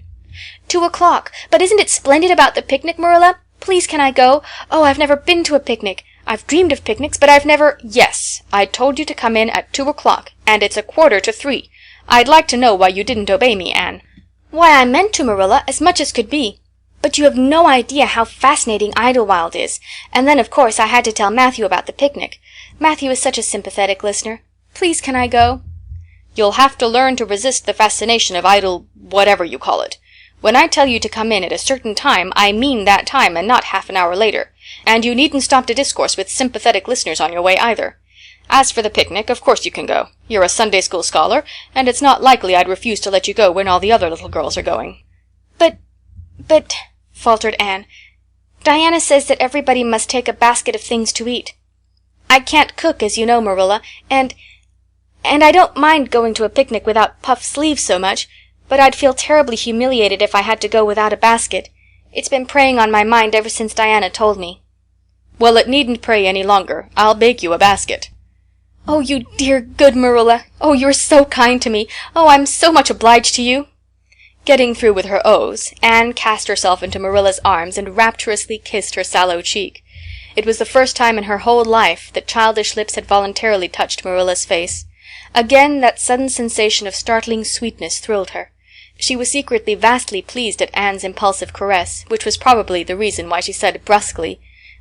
2 o'clock. But isn't it splendid about the picnic, Marilla? Please can I go? Oh, I've never been to a picnic. I've dreamed of picnics, but I've never— "Yes, I told you to come in at 2 o'clock, and it's 2:45. I'd like to know why you didn't obey me, Anne." "Why, I meant to, Marilla, as much as could be. But you have no idea how fascinating Idlewild is, and then of course I had to tell Matthew about the picnic. Matthew is such a sympathetic listener. Please can I go?" "You'll have to learn to resist the fascination of whatever you call it. When I tell you to come in at a certain time, I mean that time and not half an hour later. And you needn't stop to discourse with sympathetic listeners on your way either. As for the picnic, of course you can go. You're a Sunday school scholar, and it's not likely I'd refuse to let you go when all the other little girls are going." But, faltered Anne, "Diana says that everybody must take a basket of things to eat. I can't cook, as you know, Marilla, and I don't mind going to a picnic without puffed sleeves so much, but I'd feel terribly humiliated if I had to go without a basket. It's been preying on my mind ever since Diana told me." "Well, it needn't prey any longer. I'll bake you a basket." "Oh, you dear good Marilla. Oh, you're so kind to me. Oh, I'm so much obliged to you." Getting through with her O's, Anne cast herself into Marilla's arms and rapturously kissed her sallow cheek. It was the first time in her whole life that childish lips had voluntarily touched Marilla's face. Again that sudden sensation of startling sweetness thrilled her. She was secretly vastly pleased at Anne's impulsive caress, which was probably the reason why she said brusquely,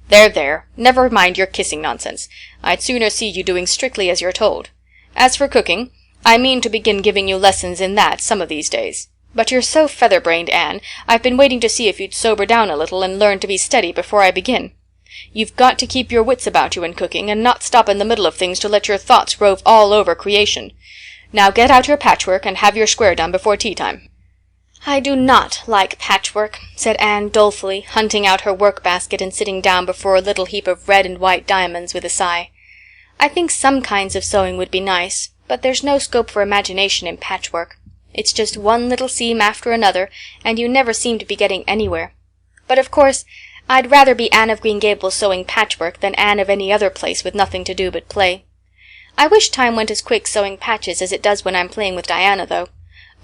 There, never mind your kissing nonsense. I'd sooner see you doing strictly as you're told. As for cooking, I mean to begin giving you lessons in that some of these days. But you're so feather-brained, Anne, I've been waiting to see if you'd sober down a little and learn to be steady before I begin. You've got to keep your wits about you in cooking, and not stop in the middle of things to let your thoughts rove all over creation. Now get out your patchwork and have your square done before tea-time." "I do not like patchwork," said Anne dolefully, hunting out her work-basket and sitting down before a little heap of red and white diamonds with a sigh. "I think some kinds of sewing would be nice, but there's no scope for imagination in patchwork. It's just one little seam after another, and you never seem to be getting anywhere. But of course, I'd rather be Anne of Green Gables sewing patchwork than Anne of any other place with nothing to do but play. I wish time went as quick sewing patches as it does when I'm playing with Diana, though.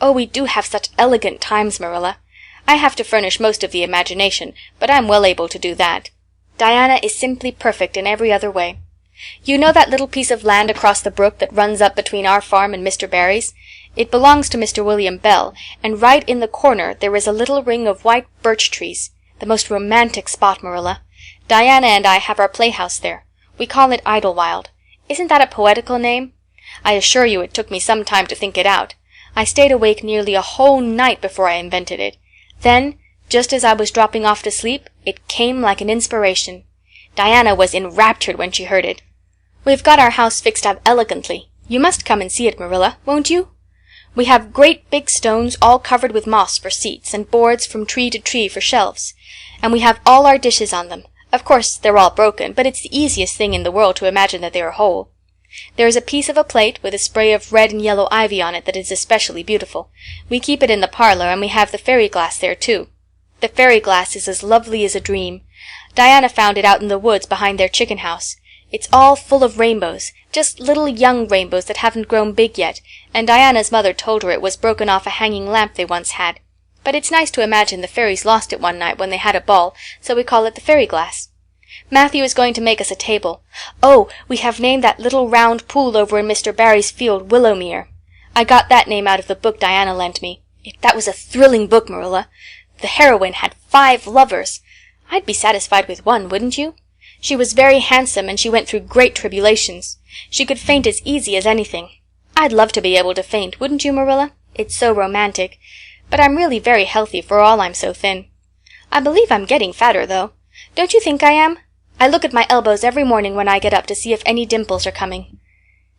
Oh, we do have such elegant times, Marilla. I have to furnish most of the imagination, but I'm well able to do that. Diana is simply perfect in every other way. You know that little piece of land across the brook that runs up between our farm and Mr. Barry's? It belongs to Mr. William Bell, and right in the corner there is a little ring of white birch trees. The most romantic spot, Marilla. Diana and I have our playhouse there. We call it Idlewild. Isn't that a poetical name? I assure you it took me some time to think it out. I stayed awake nearly a whole night before I invented it. Then, just as I was dropping off to sleep, it came like an inspiration. Diana was enraptured when she heard it. We've got our house fixed up elegantly. You must come and see it, Marilla, won't you? We have great big stones all covered with moss for seats, and boards from tree to tree for shelves. And we have all our dishes on them. Of course, they're all broken, but it's the easiest thing in the world to imagine that they are whole. There is a piece of a plate with a spray of red and yellow ivy on it that is especially beautiful. We keep it in the parlor, and we have the fairy glass there, too. The fairy glass is as lovely as a dream. Diana found it out in the woods behind their chicken house. It's all full of rainbows, just little young rainbows that haven't grown big yet, and Diana's mother told her it was broken off a hanging lamp they once had. But it's nice to imagine the fairies lost it one night when they had a ball, so we call it the fairy glass. Matthew is going to make us a table. Oh, we have named that little round pool over in Mr. Barry's field Willowmere. I got that name out of the book Diana lent me. That was a thrilling book, Marilla. The heroine had 5 lovers. I'd be satisfied with one, wouldn't you? She was very handsome, and she went through great tribulations. She could faint as easy as anything. I'd love to be able to faint, wouldn't you, Marilla? It's so romantic. But I'm really very healthy for all I'm so thin. I believe I'm getting fatter, though. Don't you think I am? I look at my elbows every morning when I get up to see if any dimples are coming.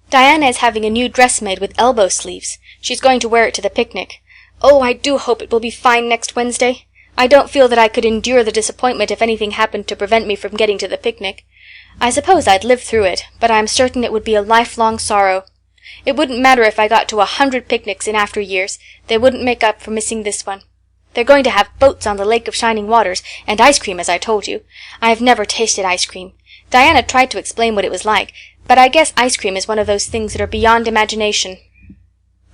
Diana is having a new dress made with elbow sleeves. She's going to wear it to the picnic. Oh, I do hope it will be fine next Wednesday. I don't feel that I could endure the disappointment if anything happened to prevent me from getting to the picnic. I suppose I'd live through it, but I'm certain it would be a lifelong sorrow. It wouldn't matter if I got to 100 picnics in after years. They wouldn't make up for missing this one. They're going to have boats on the Lake of Shining Waters, and ice cream, as I told you. I have never tasted ice cream. Diana tried to explain what it was like, but I guess ice cream is one of those things that are beyond imagination.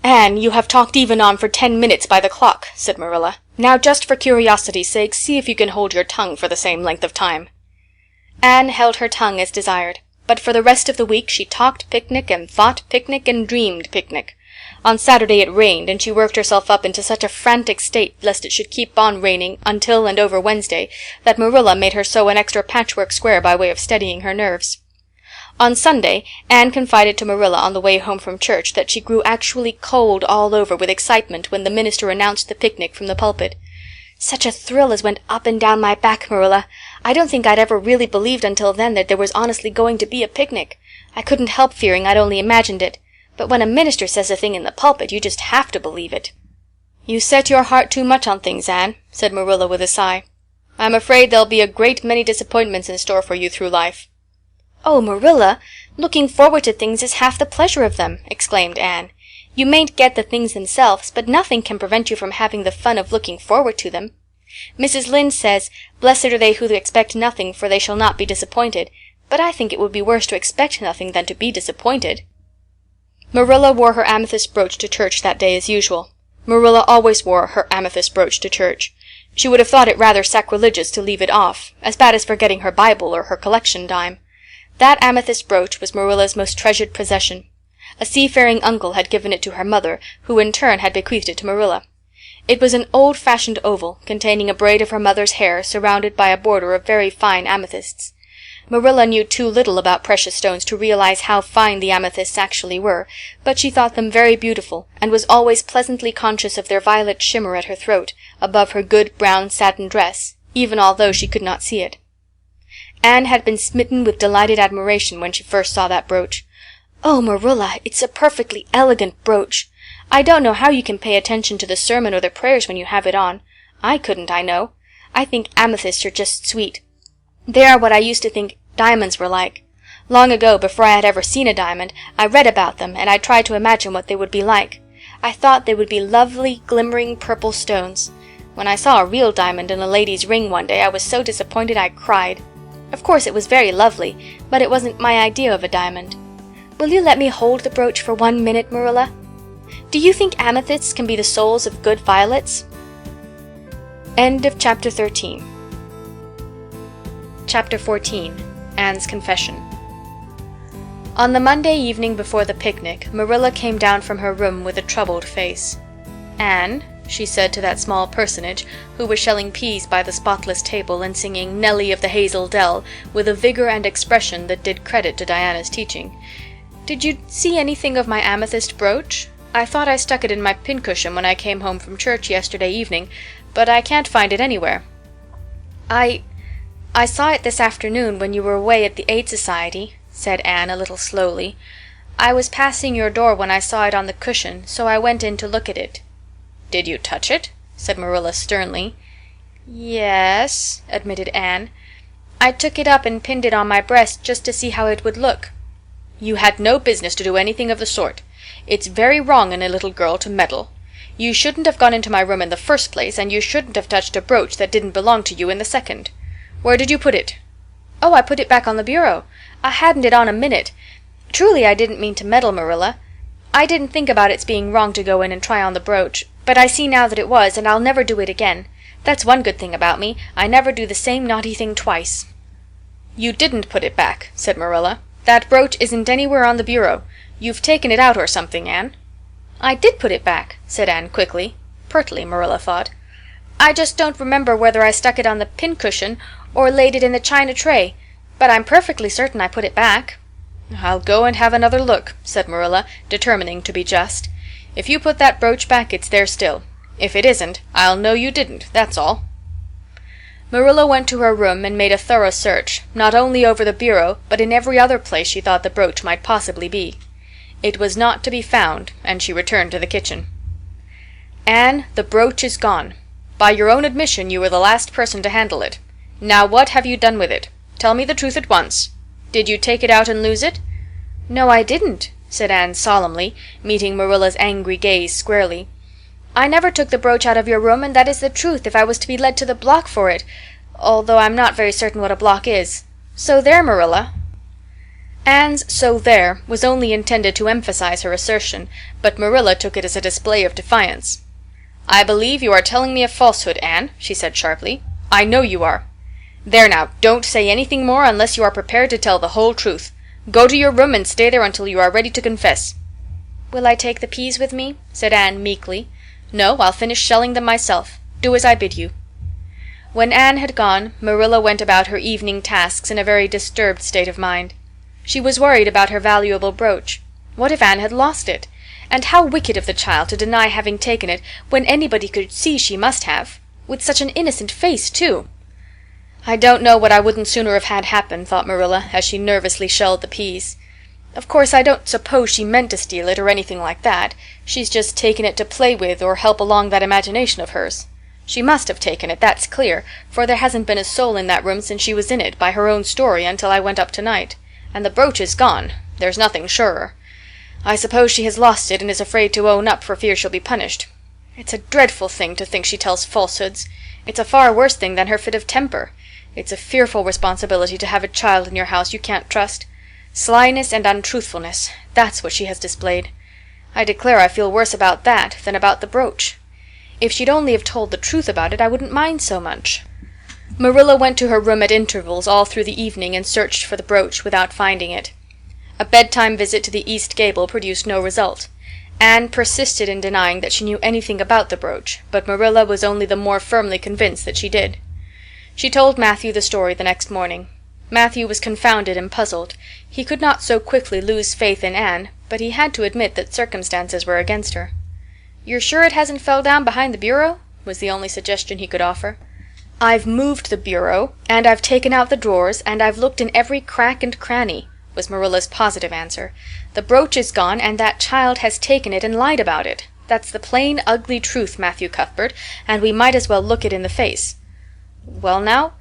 "Anne, you have talked even on for 10 minutes by the clock," said Marilla. "Now, just for curiosity's sake, see if you can hold your tongue for the same length of time." Anne held her tongue as desired, but for the rest of the week she talked picnic and thought picnic and dreamed picnic. On Saturday it rained, and she worked herself up into such a frantic state lest it should keep on raining until and over Wednesday that Marilla made her sew an extra patchwork square by way of steadying her nerves. On Sunday Anne confided to Marilla on the way home from church that she grew actually cold all over with excitement when the minister announced the picnic from the pulpit. "Such a thrill as went up and down my back, Marilla. I don't think I'd ever really believed until then that there was honestly going to be a picnic. I couldn't help fearing I'd only imagined it. But when a minister says a thing in the pulpit, you just have to believe it." "You set your heart too much on things, Anne," said Marilla with a sigh. "I'm afraid there'll be a great many disappointments in store for you through life." "Oh, Marilla, looking forward to things is half the pleasure of them," exclaimed Anne. "You mayn't get the things themselves, but nothing can prevent you from having the fun of looking forward to them. Mrs. Lynde says, 'Blessed are they who expect nothing, for they shall not be disappointed,' but I think it would be worse to expect nothing than to be disappointed." Marilla wore her amethyst brooch to church that day as usual. Marilla always wore her amethyst brooch to church. She would have thought it rather sacrilegious to leave it off, as bad as forgetting her Bible or her collection dime. That amethyst brooch was Marilla's most treasured possession. A seafaring uncle had given it to her mother, who in turn had bequeathed it to Marilla. It was an old-fashioned oval, containing a braid of her mother's hair surrounded by a border of very fine amethysts. Marilla knew too little about precious stones to realize how fine the amethysts actually were, but she thought them very beautiful, and was always pleasantly conscious of their violet shimmer at her throat, above her good brown satin dress, even although she could not see it. Anne had been smitten with delighted admiration when she first saw that brooch. "Oh, Marilla, it's a perfectly elegant brooch. I don't know how you can pay attention to the sermon or the prayers when you have it on. I couldn't, I know. I think amethysts are just sweet. They are what I used to think diamonds were like. Long ago, before I had ever seen a diamond, I read about them, and I tried to imagine what they would be like. I thought they would be lovely, glimmering purple stones. When I saw a real diamond in a lady's ring one day, I was so disappointed I cried. Of course it was very lovely, but it wasn't my idea of a diamond. Will you let me hold the brooch for 1 minute, Marilla? Do you think amethysts can be the souls of good violets?" End of Chapter 13. Chapter 14. Anne's Confession. On the Monday evening before the picnic, Marilla came down from her room with a troubled face. "Anne," she said to that small personage, who was shelling peas by the spotless table and singing Nellie of the Hazel Dell with a vigor and expression that did credit to Diana's teaching, "did you see anything of my amethyst brooch? I thought I stuck it in my pincushion when I came home from church yesterday evening, but I can't find it anywhere." I saw it this afternoon when you were away at the Aid Society," said Anne a little slowly. "I was passing your door when I saw it on the cushion, so I went in to look at it." "Did you touch it?" said Marilla sternly. "Yes," admitted Anne. "I took it up and pinned it on my breast just to see how it would look." "You had no business to do anything of the sort. It's very wrong in a little girl to meddle. You shouldn't have gone into my room in the first place, and you shouldn't have touched a brooch that didn't belong to you in the second. Where did you put it?" "Oh, I put it back on the bureau. I hadn't it on a minute. Truly, I didn't mean to meddle, Marilla. I didn't think about its being wrong to go in and try on the brooch, but I see now that it was, and I'll never do it again. That's one good thing about me. I never do the same naughty thing twice." "You didn't put it back," said Marilla. "That brooch isn't anywhere on the bureau. You've taken it out or something, Anne." "I did put it back," said Anne quickly. Pertly, Marilla thought. "I just don't remember whether I stuck it on the pincushion or laid it in the china tray, but I'm perfectly certain I put it back." "I'll go and have another look," said Marilla, determining to be just. "If you put that brooch back, it's there still. If it isn't, I'll know you didn't, that's all." Marilla went to her room and made a thorough search, not only over the bureau, but in every other place she thought the brooch might possibly be. It was not to be found, and she returned to the kitchen. "Anne, the brooch is gone. By your own admission, you were the last person to handle it. Now what have you done with it? Tell me the truth at once. Did you take it out and lose it?" "No, I didn't," said Anne solemnly, meeting Marilla's angry gaze squarely. "I never took the brooch out of your room, and that is the truth if I was to be led to the block for it, although I'm not very certain what a block is. So there, Marilla." Anne's "so there" was only intended to emphasize her assertion, but Marilla took it as a display of defiance. "I believe you are telling me a falsehood, Anne," she said sharply. "I know you are. There now, don't say anything more unless you are prepared to tell the whole truth. Go to your room and stay there until you are ready to confess." "Will I take the peas with me?" said Anne meekly. "No, I'll finish shelling them myself. Do as I bid you." When Anne had gone, Marilla went about her evening tasks in a very disturbed state of mind. She was worried about her valuable brooch. What if Anne had lost it? And how wicked of the child to deny having taken it when anybody could see she must have. With such an innocent face, too. "I don't know what I wouldn't sooner have had happen," thought Marilla, as she nervously shelled the peas. "Of course I don't suppose she meant to steal it or anything like that. She's just taken it to play with or help along that imagination of hers. She must have taken it, that's clear, for there hasn't been a soul in that room since she was in it, by her own story, until I went up tonight. And the brooch is gone. There's nothing surer. I suppose she has lost it and is afraid to own up for fear she'll be punished. It's a dreadful thing to think she tells falsehoods. It's a far worse thing than her fit of temper. It's a fearful responsibility to have a child in your house you can't trust. Slyness and untruthfulness, that's what she has displayed. I declare I feel worse about that than about the brooch. If she'd only have told the truth about it, I wouldn't mind so much." Marilla went to her room at intervals all through the evening and searched for the brooch without finding it. A bedtime visit to the east gable produced no result. Anne persisted in denying that she knew anything about the brooch, but Marilla was only the more firmly convinced that she did. She told Matthew the story the next morning. Matthew was confounded and puzzled. He could not so quickly lose faith in Anne, but he had to admit that circumstances were against her. "You're sure it hasn't fell down behind the bureau?" was the only suggestion he could offer. "I've moved the bureau, and I've taken out the drawers, and I've looked in every crack and cranny," was Marilla's positive answer. "The brooch is gone, and that child has taken it and lied about it. That's the plain, ugly truth, Matthew Cuthbert, and we might as well look it in the face." "Well now,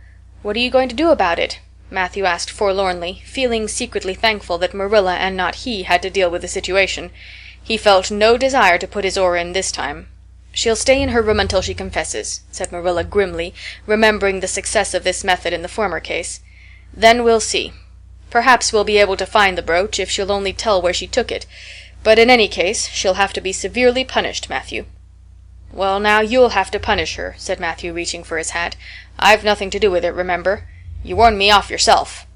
what are you going to do about it?" Matthew asked forlornly, feeling secretly thankful that Marilla and not he had to deal with the situation. He felt no desire to put his oar in this time. "She'll stay in her room until she confesses," said Marilla grimly, remembering the success of this method in the former case. "Then we'll see. Perhaps we'll be able to find the brooch if she'll only tell where she took it, but in any case she'll have to be severely punished, Matthew." "Well now, you'll have to punish her," said Matthew, reaching for his hat. "I've nothing to do with it, remember. You warned me off yourself."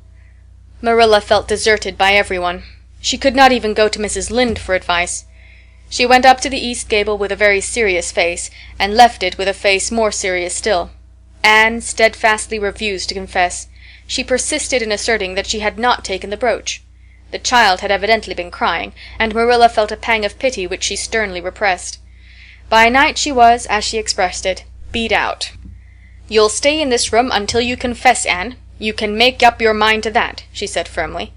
Marilla felt deserted by everyone. She could not even go to Mrs. Lynde for advice. She went up to the east gable with a very serious face, and left it with a face more serious still. Anne steadfastly refused to confess. She persisted in asserting that she had not taken the brooch. The child had evidently been crying, and Marilla felt a pang of pity which she sternly repressed. By night she was, as she expressed it, beat out. "You'll stay in this room until you confess, Anne. You can make up your mind to that," she said firmly.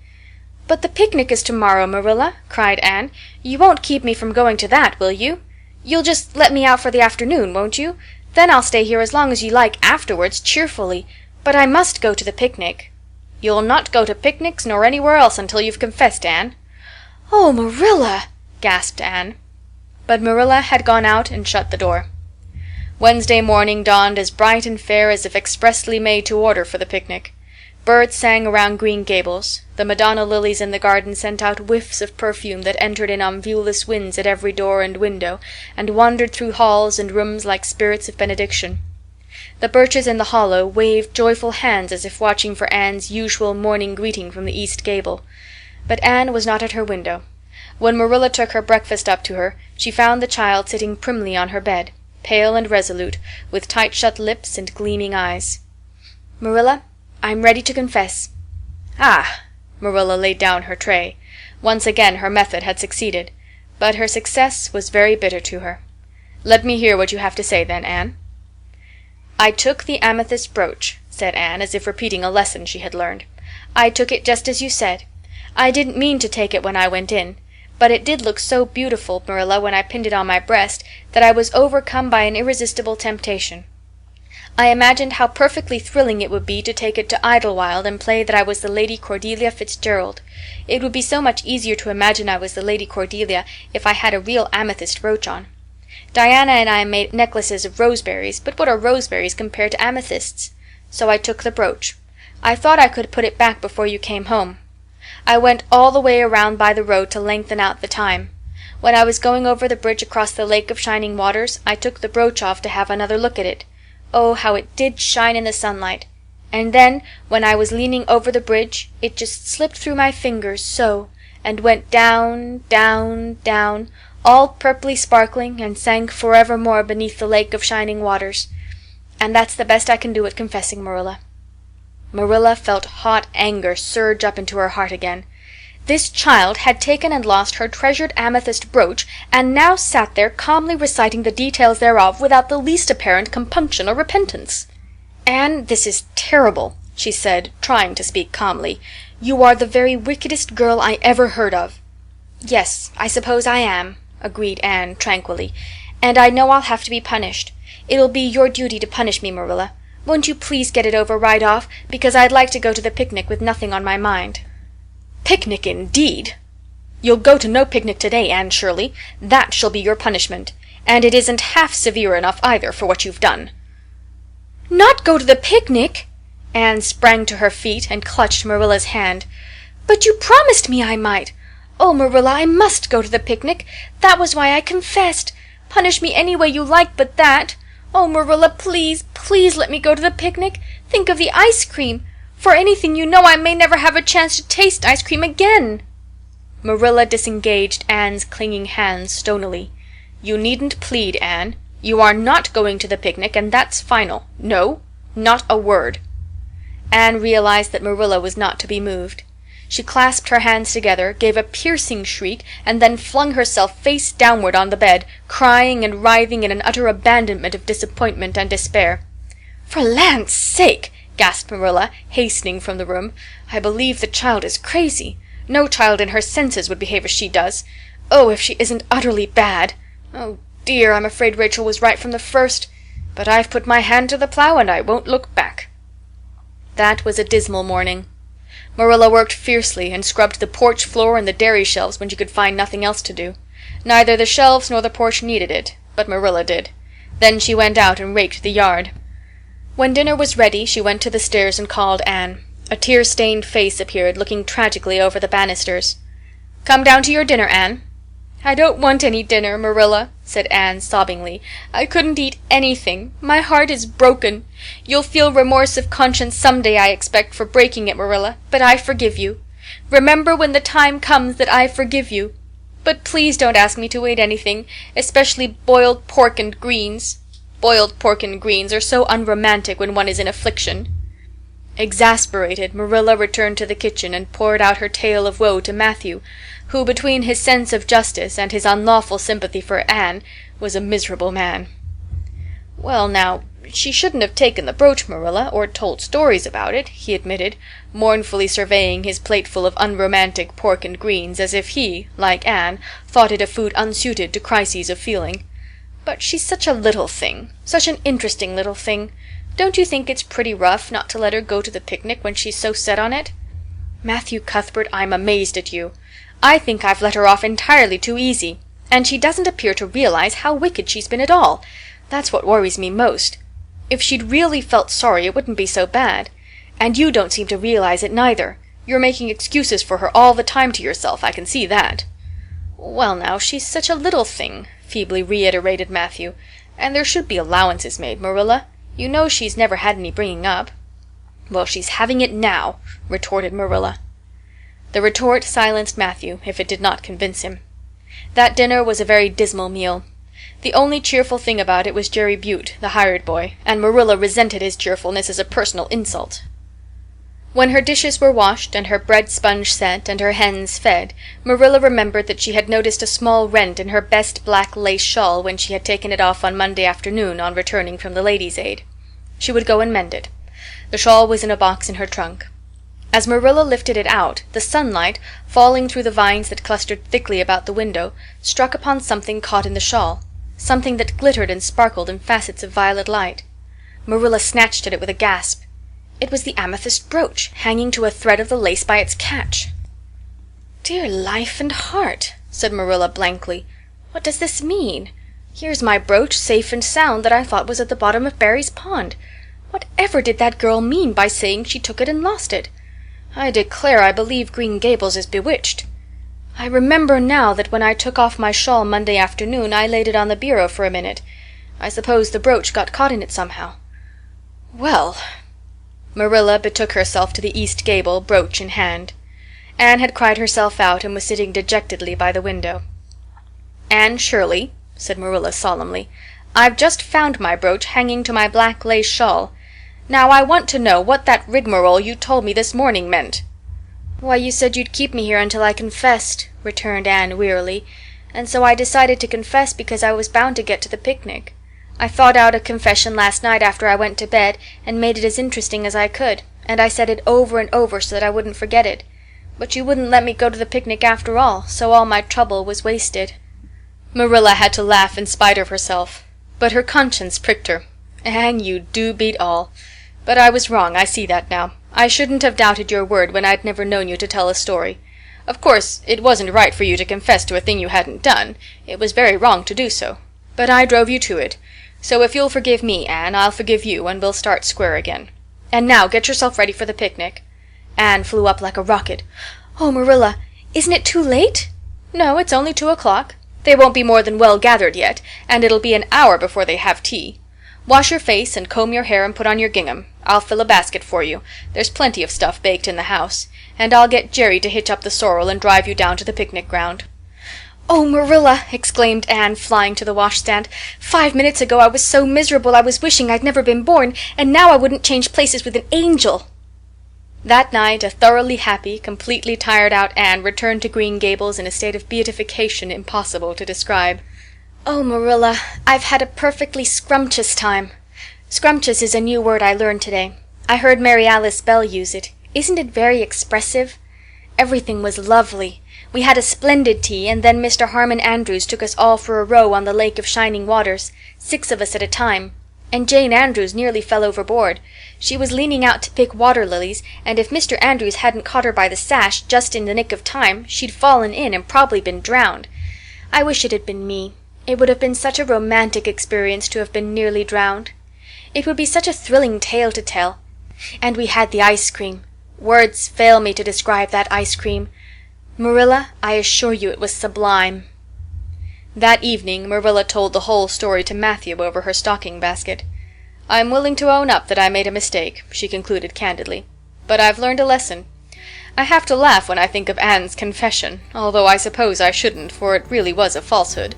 "But the picnic is tomorrow, Marilla," cried Anne. "You won't keep me from going to that, will you? You'll just let me out for the afternoon, won't you? Then I'll stay here as long as you like afterwards, cheerfully. But I must go to the picnic." "You'll not go to picnics nor anywhere else until you've confessed, Anne." "Oh, Marilla!" gasped Anne. But Marilla had gone out and shut the door. Wednesday morning dawned as bright and fair as if expressly made to order for the picnic. Birds sang around Green Gables. The Madonna lilies in the garden sent out whiffs of perfume that entered in on viewless winds at every door and window, and wandered through halls and rooms like spirits of benediction. The birches in the hollow waved joyful hands as if watching for Anne's usual morning greeting from the east gable. But Anne was not at her window. When Marilla took her breakfast up to her, she found the child sitting primly on her bed, pale and resolute, with tight-shut lips and gleaming eyes. "Marilla, I'm ready to confess." "Ah!" Marilla laid down her tray. Once again her method had succeeded, but her success was very bitter to her. "Let me hear what you have to say, then, Anne." "I took the amethyst brooch," said Anne, as if repeating a lesson she had learned. "I took it just as you said. I didn't mean to take it when I went in, but it did look so beautiful, Marilla, when I pinned it on my breast, that I was overcome by an irresistible temptation. I imagined how perfectly thrilling it would be to take it to Idlewild and play that I was the Lady Cordelia Fitzgerald. It would be so much easier to imagine I was the Lady Cordelia if I had a real amethyst brooch on. Diana and I made necklaces of roseberries, but what are roseberries compared to amethysts? So I took the brooch. I thought I could put it back before you came home. I went all the way around by the road to lengthen out the time. When I was going over the bridge across the Lake of Shining Waters, I took the brooch off to have another look at it. Oh, how it did shine in the sunlight! And then, when I was leaning over the bridge, it just slipped through my fingers, so, and went down, down, down, all purply sparkling, and sank forevermore beneath the Lake of Shining Waters. And that's the best I can do at confessing, Marilla." Marilla felt hot anger surge up into her heart again. This child had taken and lost her treasured amethyst brooch, and now sat there calmly reciting the details thereof without the least apparent compunction or repentance. "Anne, this is terrible," she said, trying to speak calmly. "You are the very wickedest girl I ever heard of." "Yes, I suppose I am," agreed Anne tranquilly, "and I know I'll have to be punished. It'll be your duty to punish me, Marilla. Won't you please get it over right off, because I'd like to go to the picnic with nothing on my mind." "Picnic, indeed! You'll go to no picnic today, Anne Shirley. That shall be your punishment. And it isn't half severe enough either for what you've done." "Not go to the picnic!" Anne sprang to her feet and clutched Marilla's hand. "But you promised me I might. Oh, Marilla, I must go to the picnic. That was why I confessed. Punish me any way you like but that. Oh, Marilla, please, please let me go to the picnic. Think of the ice cream. For anything you know, I may never have a chance to taste ice cream again." Marilla disengaged Anne's clinging hands stonily. "You needn't plead, Anne. You are not going to the picnic, and that's final. No, not a word." Anne realized that Marilla was not to be moved. She clasped her hands together, gave a piercing shriek, and then flung herself face downward on the bed, crying and writhing in an utter abandonment of disappointment and despair. "For land's sake!" gasped Marilla, hastening from the room. "I believe the child is crazy. No child in her senses would behave as she does. Oh, if she isn't utterly bad! Oh, dear, I'm afraid Rachel was right from the first. But I've put my hand to the plow, and I won't look back." That was a dismal morning. Marilla worked fiercely and scrubbed the porch floor and the dairy shelves when she could find nothing else to do. Neither the shelves nor the porch needed it, but Marilla did. Then she went out and raked the yard. When dinner was ready, she went to the stairs and called Anne. A tear-stained face appeared, looking tragically over the banisters. "Come down to your dinner, Anne." "I don't want any dinner, Marilla," said Anne sobbingly. "I couldn't eat anything. My heart is broken. You'll feel remorse of conscience some day, I expect, for breaking it, Marilla, but I forgive you. Remember when the time comes that I forgive you. But please don't ask me to eat anything, especially boiled pork and greens. Boiled pork and greens are so unromantic when one is in affliction." Exasperated, Marilla returned to the kitchen and poured out her tale of woe to Matthew, who, between his sense of justice and his unlawful sympathy for Anne, was a miserable man. "Well, now, she shouldn't have taken the brooch, Marilla, or told stories about it," he admitted, mournfully surveying his plateful of unromantic pork and greens as if he, like Anne, thought it a food unsuited to crises of feeling. "But she's such a little thing, such an interesting little thing. Don't you think it's pretty rough not to let her go to the picnic when she's so set on it?" "Matthew Cuthbert, I'm amazed at you. I think I've let her off entirely too easy, and she doesn't appear to realize how wicked she's been at all. That's what worries me most. If she'd really felt sorry, it wouldn't be so bad. And you don't seem to realize it neither. You're making excuses for her all the time to yourself, I can see that." "Well, now, she's such a little thing," feebly reiterated Matthew, "and there should be allowances made, Marilla. You know she's never had any bringing up." "Well, she's having it now," retorted Marilla. The retort silenced Matthew, if it did not convince him. That dinner was a very dismal meal. The only cheerful thing about it was Jerry Butte, the hired boy, and Marilla resented his cheerfulness as a personal insult. When her dishes were washed, and her bread sponge set, and her hens fed, Marilla remembered that she had noticed a small rent in her best black lace shawl when she had taken it off on Monday afternoon on returning from the Ladies' Aid. She would go and mend it. The shawl was in a box in her trunk. As Marilla lifted it out, the sunlight, falling through the vines that clustered thickly about the window, struck upon something caught in the shawl, something that glittered and sparkled in facets of violet light. Marilla snatched at it with a gasp. It was the amethyst brooch, hanging to a thread of the lace by its catch. "Dear life and heart," said Marilla blankly, "what does this mean? Here's my brooch, safe and sound, that I thought was at the bottom of Barry's pond. Whatever did that girl mean by saying she took it and lost it? I declare I believe Green Gables is bewitched. I remember now that when I took off my shawl Monday afternoon I laid it on the bureau for a minute. I suppose the brooch got caught in it somehow. Well—" Marilla betook herself to the east gable, brooch in hand. Anne had cried herself out and was sitting dejectedly by the window. "Anne Shirley," said Marilla solemnly, "I've just found my brooch hanging to my black lace shawl. Now I want to know what that rigmarole you told me this morning meant." "Why, you said you'd keep me here until I confessed," returned Anne wearily, "and so I decided to confess because I was bound to get to the picnic. I thought out a confession last night after I went to bed and made it as interesting as I could, and I said it over and over so that I wouldn't forget it. But you wouldn't let me go to the picnic after all, so all my trouble was wasted." Marilla had to laugh in spite of herself, but her conscience pricked her. "Anne, you do beat all. But I was wrong, I see that now. I shouldn't have doubted your word when I'd never known you to tell a story. Of course, it wasn't right for you to confess to a thing you hadn't done. It was very wrong to do so. But I drove you to it. So if you'll forgive me, Anne, I'll forgive you, and we'll start square again. And now get yourself ready for the picnic." Anne flew up like a rocket. "Oh, Marilla, isn't it too late?" "No, it's only 2 o'clock. They won't be more than well gathered yet, and it'll be an hour before they have tea. Wash your face and comb your hair and put on your gingham. I'll fill a basket for you. There's plenty of stuff baked in the house. And I'll get Jerry to hitch up the sorrel and drive you down to the picnic ground." "Oh, Marilla," exclaimed Anne, flying to the washstand, "5 minutes ago I was so miserable I was wishing I'd never been born, and now I wouldn't change places with an angel." That night a thoroughly happy, completely tired-out Anne returned to Green Gables in a state of beatification impossible to describe. "Oh, Marilla, I've had a perfectly scrumptious time. Scrumptious is a new word I learned today. I heard Mary Alice Bell use it. Isn't it very expressive? Everything was lovely. We had a splendid tea, and then Mr. Harmon Andrews took us all for a row on the Lake of Shining Waters, 6 of us at a time. And Jane Andrews nearly fell overboard. She was leaning out to pick water lilies, and if Mr. Andrews hadn't caught her by the sash just in the nick of time, she'd fallen in and probably been drowned. I wish it had been me. It would have been such a romantic experience to have been nearly drowned. It would be such a thrilling tale to tell. And we had the ice cream. Words fail me to describe that ice cream. Marilla, I assure you it was sublime." That evening Marilla told the whole story to Matthew over her stocking basket. "I'm willing to own up that I made a mistake," she concluded candidly. "But I've learned a lesson. I have to laugh when I think of Anne's confession, although I suppose I shouldn't, for it really was a falsehood.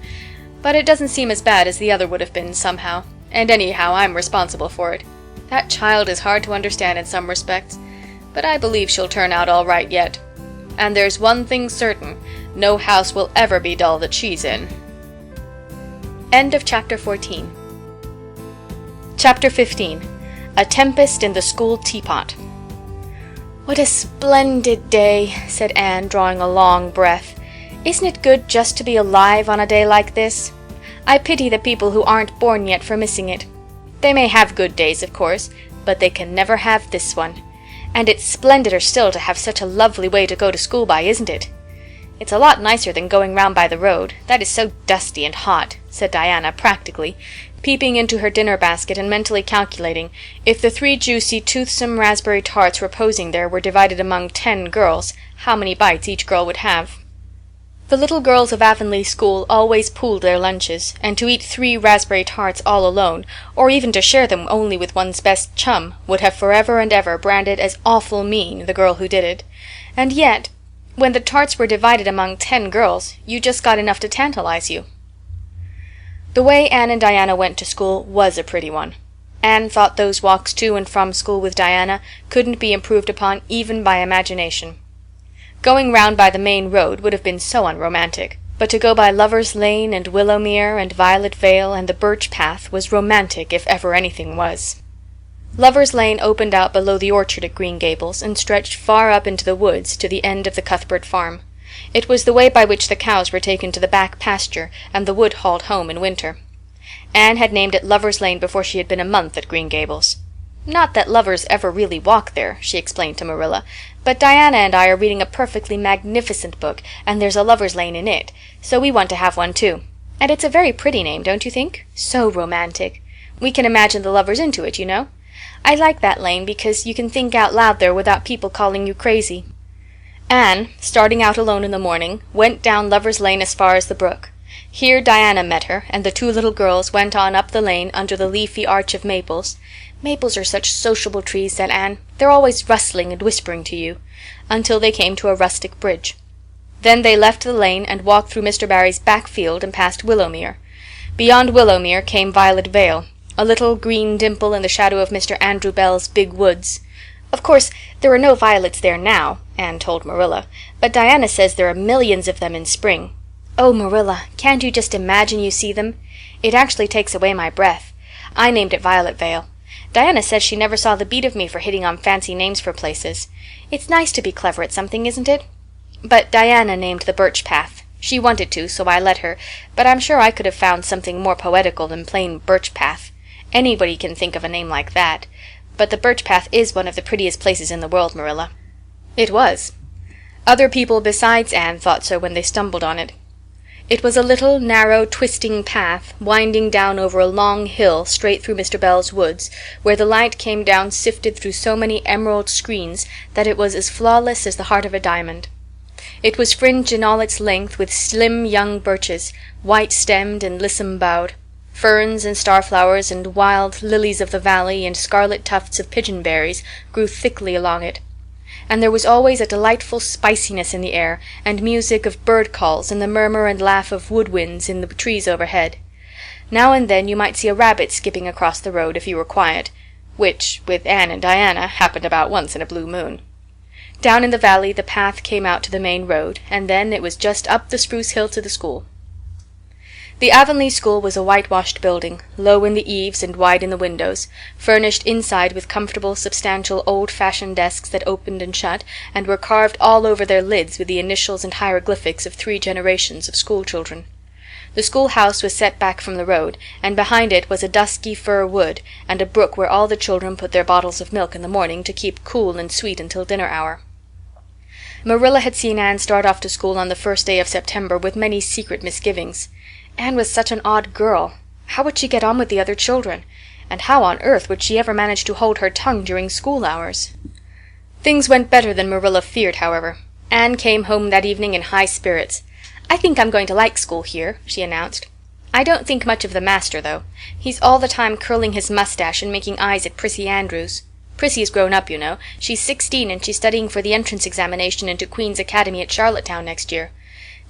But it doesn't seem as bad as the other would have been, somehow. And anyhow, I'm responsible for it. That child is hard to understand in some respects, but I believe she'll turn out all right yet. And there's one thing certain, no house will ever be dull that she's in." End of Chapter 14. Chapter 15. A Tempest in the School Teapot. "What a splendid day," said Anne, drawing a long breath. "Isn't it good just to be alive on a day like this? I pity the people who aren't born yet for missing it. They may have good days, of course, but they can never have this one. And it's splendider still to have such a lovely way to go to school by, isn't it?" "It's a lot nicer than going round by the road. That is so dusty and hot," said Diana practically, peeping into her dinner basket and mentally calculating, if the 3 juicy, toothsome raspberry tarts reposing there were divided among 10 girls, how many bites each girl would have. The little girls of Avonlea school always pooled their lunches, and to eat 3 raspberry tarts all alone, or even to share them only with one's best chum, would have forever and ever branded as awful mean the girl who did it. And yet, When the tarts were divided among 10 girls, you just got enough to tantalize you. The way Anne and Diana went to school was a pretty one. Anne thought those walks to and from school with Diana couldn't be improved upon even by imagination. Going round by the main road would have been so unromantic, but to go by Lover's Lane and Willowmere and Violet Vale and the Birch Path was romantic if ever anything was. Lover's Lane opened out below the orchard at Green Gables and stretched far up into the woods to the end of the Cuthbert farm. It was the way by which the cows were taken to the back pasture and the wood hauled home in winter. Anne had named it Lover's Lane before she had been a month at Green Gables. Not that lovers ever really walk there, she explained to Marilla, but Diana and I are reading a perfectly magnificent book, and there's a Lover's Lane in it, so we want to have one too. And it's a very pretty name, don't you think? So romantic. We can imagine the lovers into it, you know. I like that lane because you can think out loud there without people calling you crazy. Anne, starting out alone in the morning, went down Lover's Lane as far as the brook. Here Diana met her, and the 2 little girls went on up the lane under the leafy arch of maples. Maples are such sociable trees, said Anne. They're always rustling and whispering to you, until they came to a rustic bridge. Then they left the lane and walked through Mr. Barry's back field and past Willowmere. Beyond Willowmere came Violet Vale, a little green dimple in the shadow of Mr. Andrew Bell's big woods. Of course, there are no violets there now, Anne told Marilla, but Diana says there are millions of them in spring. Oh, Marilla, can't you just imagine you see them? It actually takes away my breath. I named it Violet Vale. Diana says she never saw the beat of me for hitting on fancy names for places. It's nice to be clever at something, isn't it? But Diana named the Birch Path. She wanted to, so I let her, but I'm sure I could have found something more poetical than plain Birch Path. Anybody can think of a name like that. But the Birch Path is one of the prettiest places in the world, Marilla. It was. Other people besides Anne thought so when they stumbled on it. It was a little, narrow, twisting path, winding down over a long hill straight through Mr. Bell's woods, where the light came down sifted through so many emerald screens that it was as flawless as the heart of a diamond. It was fringed in all its length with slim young birches, white-stemmed and lissom-boughed. Ferns and starflowers and wild lilies of the valley and scarlet tufts of pigeonberries grew thickly along it. And there was always a delightful spiciness in the air, and music of bird calls and the murmur and laugh of woodwinds in the trees overhead. Now and then you might see a rabbit skipping across the road if you were quiet, which, with Anne and Diana, happened about once in a blue moon. Down in the valley the path came out to the main road, and then it was just up the spruce hill to the school. The Avonlea school was a whitewashed building, low in the eaves and wide in the windows, furnished inside with comfortable, substantial, old-fashioned desks that opened and shut, and were carved all over their lids with the initials and hieroglyphics of 3 generations of school-children. The schoolhouse was set back from the road, and behind it was a dusky fir wood, and a brook where all the children put their bottles of milk in the morning to keep cool and sweet until dinner hour. Marilla had seen Anne start off to school on the first day of September with many secret misgivings. Anne was such an odd girl. How would she get on with the other children? And how on earth would she ever manage to hold her tongue during school hours? Things went better than Marilla feared, however. Anne came home that evening in high spirits. "I think I'm going to like school here," she announced. "I don't think much of the master, though. He's all the time curling his mustache and making eyes at Prissy Andrews. Prissy is grown up, you know. She's 16 and she's studying for the entrance examination into Queen's Academy at Charlottetown next year.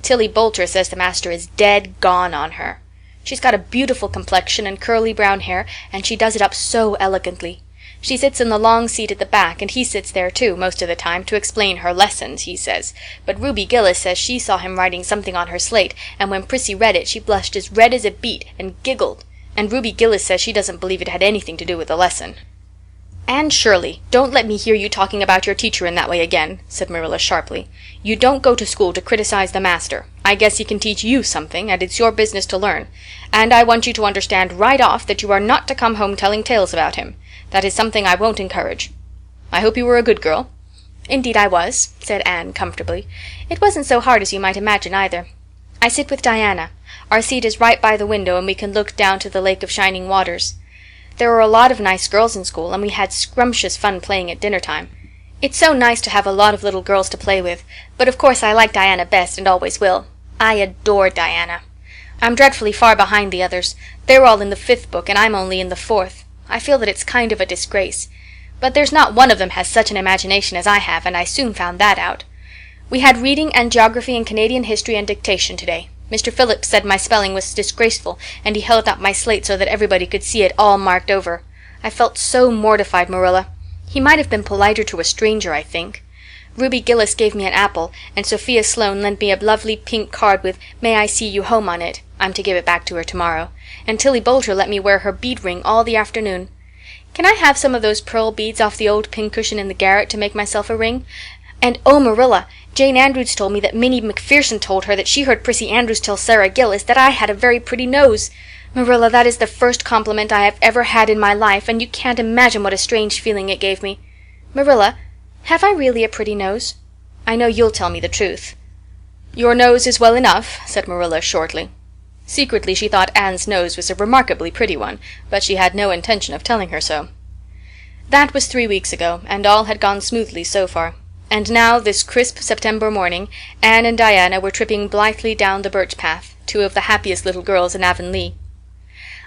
Tilly Boulter says the master is dead gone on her. She's got a beautiful complexion and curly brown hair, and she does it up so elegantly. She sits in the long seat at the back, and he sits there too, most of the time, to explain her lessons, he says. But Ruby Gillis says she saw him writing something on her slate, and when Prissy read it she blushed as red as a beet and giggled, and Ruby Gillis says she doesn't believe it had anything to do with the lesson." "Anne Shirley, don't let me hear you talking about your teacher in that way again," said Marilla sharply. "You don't go to school to criticize the master. I guess he can teach you something, and it's your business to learn. And I want you to understand right off that you are not to come home telling tales about him. That is something I won't encourage. I hope you were a good girl." "Indeed I was," said Anne comfortably. "It wasn't so hard as you might imagine, either. I sit with Diana. Our seat is right by the window, and we can look down to the lake of shining waters. There are a lot of nice girls in school, and we had scrumptious fun playing at dinner time. It's so nice to have a lot of little girls to play with, but of course I like Diana best and always will. I adore Diana. I'm dreadfully far behind the others. They're all in the 5th book, and I'm only in the 4th. I feel that it's kind of a disgrace. But there's not one of them has such an imagination as I have, and I soon found that out. We had reading and geography and Canadian history and dictation today. Mr. Phillips said my spelling was disgraceful, and he held up my slate so that everybody could see it all marked over. I felt so mortified, Marilla. He might have been politer to a stranger, I think. Ruby Gillis gave me an apple, and Sophia Sloane lent me a lovely pink card with "May I see you home" on it. I'm to give it back to her tomorrow. And Tilly Boulter let me wear her bead ring all the afternoon. Can I have some of those pearl beads off the old pincushion in the garret to make myself a ring? And oh, Marilla, Jane Andrews told me that Minnie McPherson told her that she heard Prissy Andrews tell Sarah Gillis that I had a very pretty nose. Marilla, that is the first compliment I have ever had in my life, and you can't imagine what a strange feeling it gave me. Marilla, have I really a pretty nose? I know you'll tell me the truth. Your nose is well enough, said Marilla shortly. Secretly she thought Anne's nose was a remarkably pretty one, but she had no intention of telling her so. That was 3 weeks ago, and all had gone smoothly so far. And now, this crisp September morning, Anne and Diana were tripping blithely down the birch path, two of the happiest little girls in Avonlea.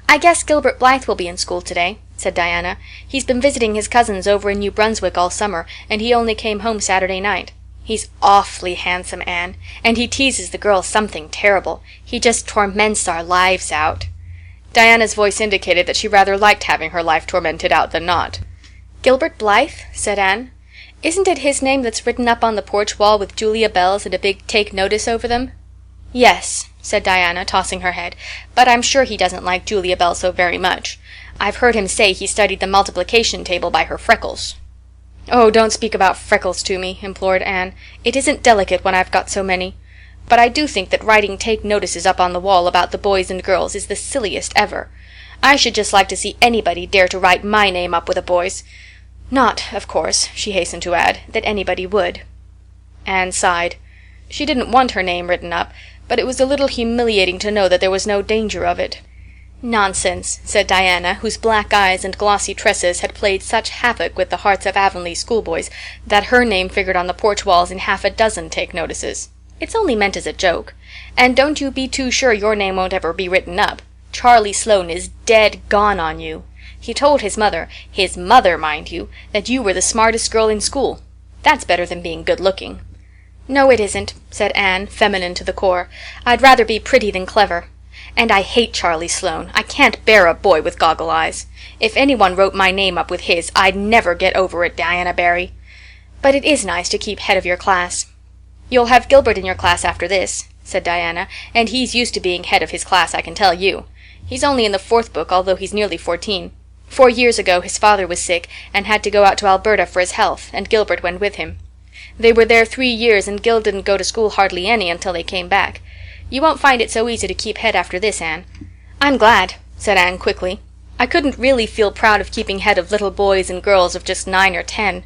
"I guess Gilbert Blythe will be in school today," said Diana. "He's been visiting his cousins over in New Brunswick all summer, and he only came home Saturday night. He's awfully handsome, Anne, and he teases the girls something terrible. He just torments our lives out." Diana's voice indicated that she rather liked having her life tormented out than not. "Gilbert Blythe?" said Anne. "Isn't it his name that's written up on the porch wall with Julia bells and a big 'Take Notice' over them?" "Yes," said Diana, tossing her head, "but I'm sure he doesn't like Julia Bell so very much. I've heard him say he studied the multiplication table by her freckles." "Oh, don't speak about freckles to me," implored Anne. "It isn't delicate when I've got so many. But I do think that writing 'Take Notices' up on the wall about the boys and girls is the silliest ever. I should just like to see anybody dare to write my name up with a boy's. Not, of course," she hastened to add, "that anybody would." Anne sighed. She didn't want her name written up, but it was a little humiliating to know that there was no danger of it. "Nonsense," said Diana, whose black eyes and glossy tresses had played such havoc with the hearts of Avonlea schoolboys that her name figured on the porch walls in half a dozen Take Notices. "It's only meant as a joke. And don't you be too sure your name won't ever be written up. Charlie Sloane is dead gone on you. He told his mother, mind you, that you were the smartest girl in school. That's better than being good-looking." "No, it isn't," said Anne, feminine to the core. "I'd rather be pretty than clever. And I hate Charlie Sloane. I can't bear a boy with goggle eyes. If anyone wrote my name up with his, I'd never get over it, Diana Barry. But it is nice to keep head of your class." "You'll have Gilbert in your class after this," said Diana, "and he's used to being head of his class, I can tell you. He's only in the 4th book, although he's nearly 14. 4 years ago his father was sick and had to go out to Alberta for his health, and Gilbert went with him. They were there 3 years, and Gil didn't go to school hardly any until they came back. You won't find it so easy to keep head after this, Anne." "I'm glad," said Anne quickly. "I couldn't really feel proud of keeping head of little boys and girls of just 9 or 10.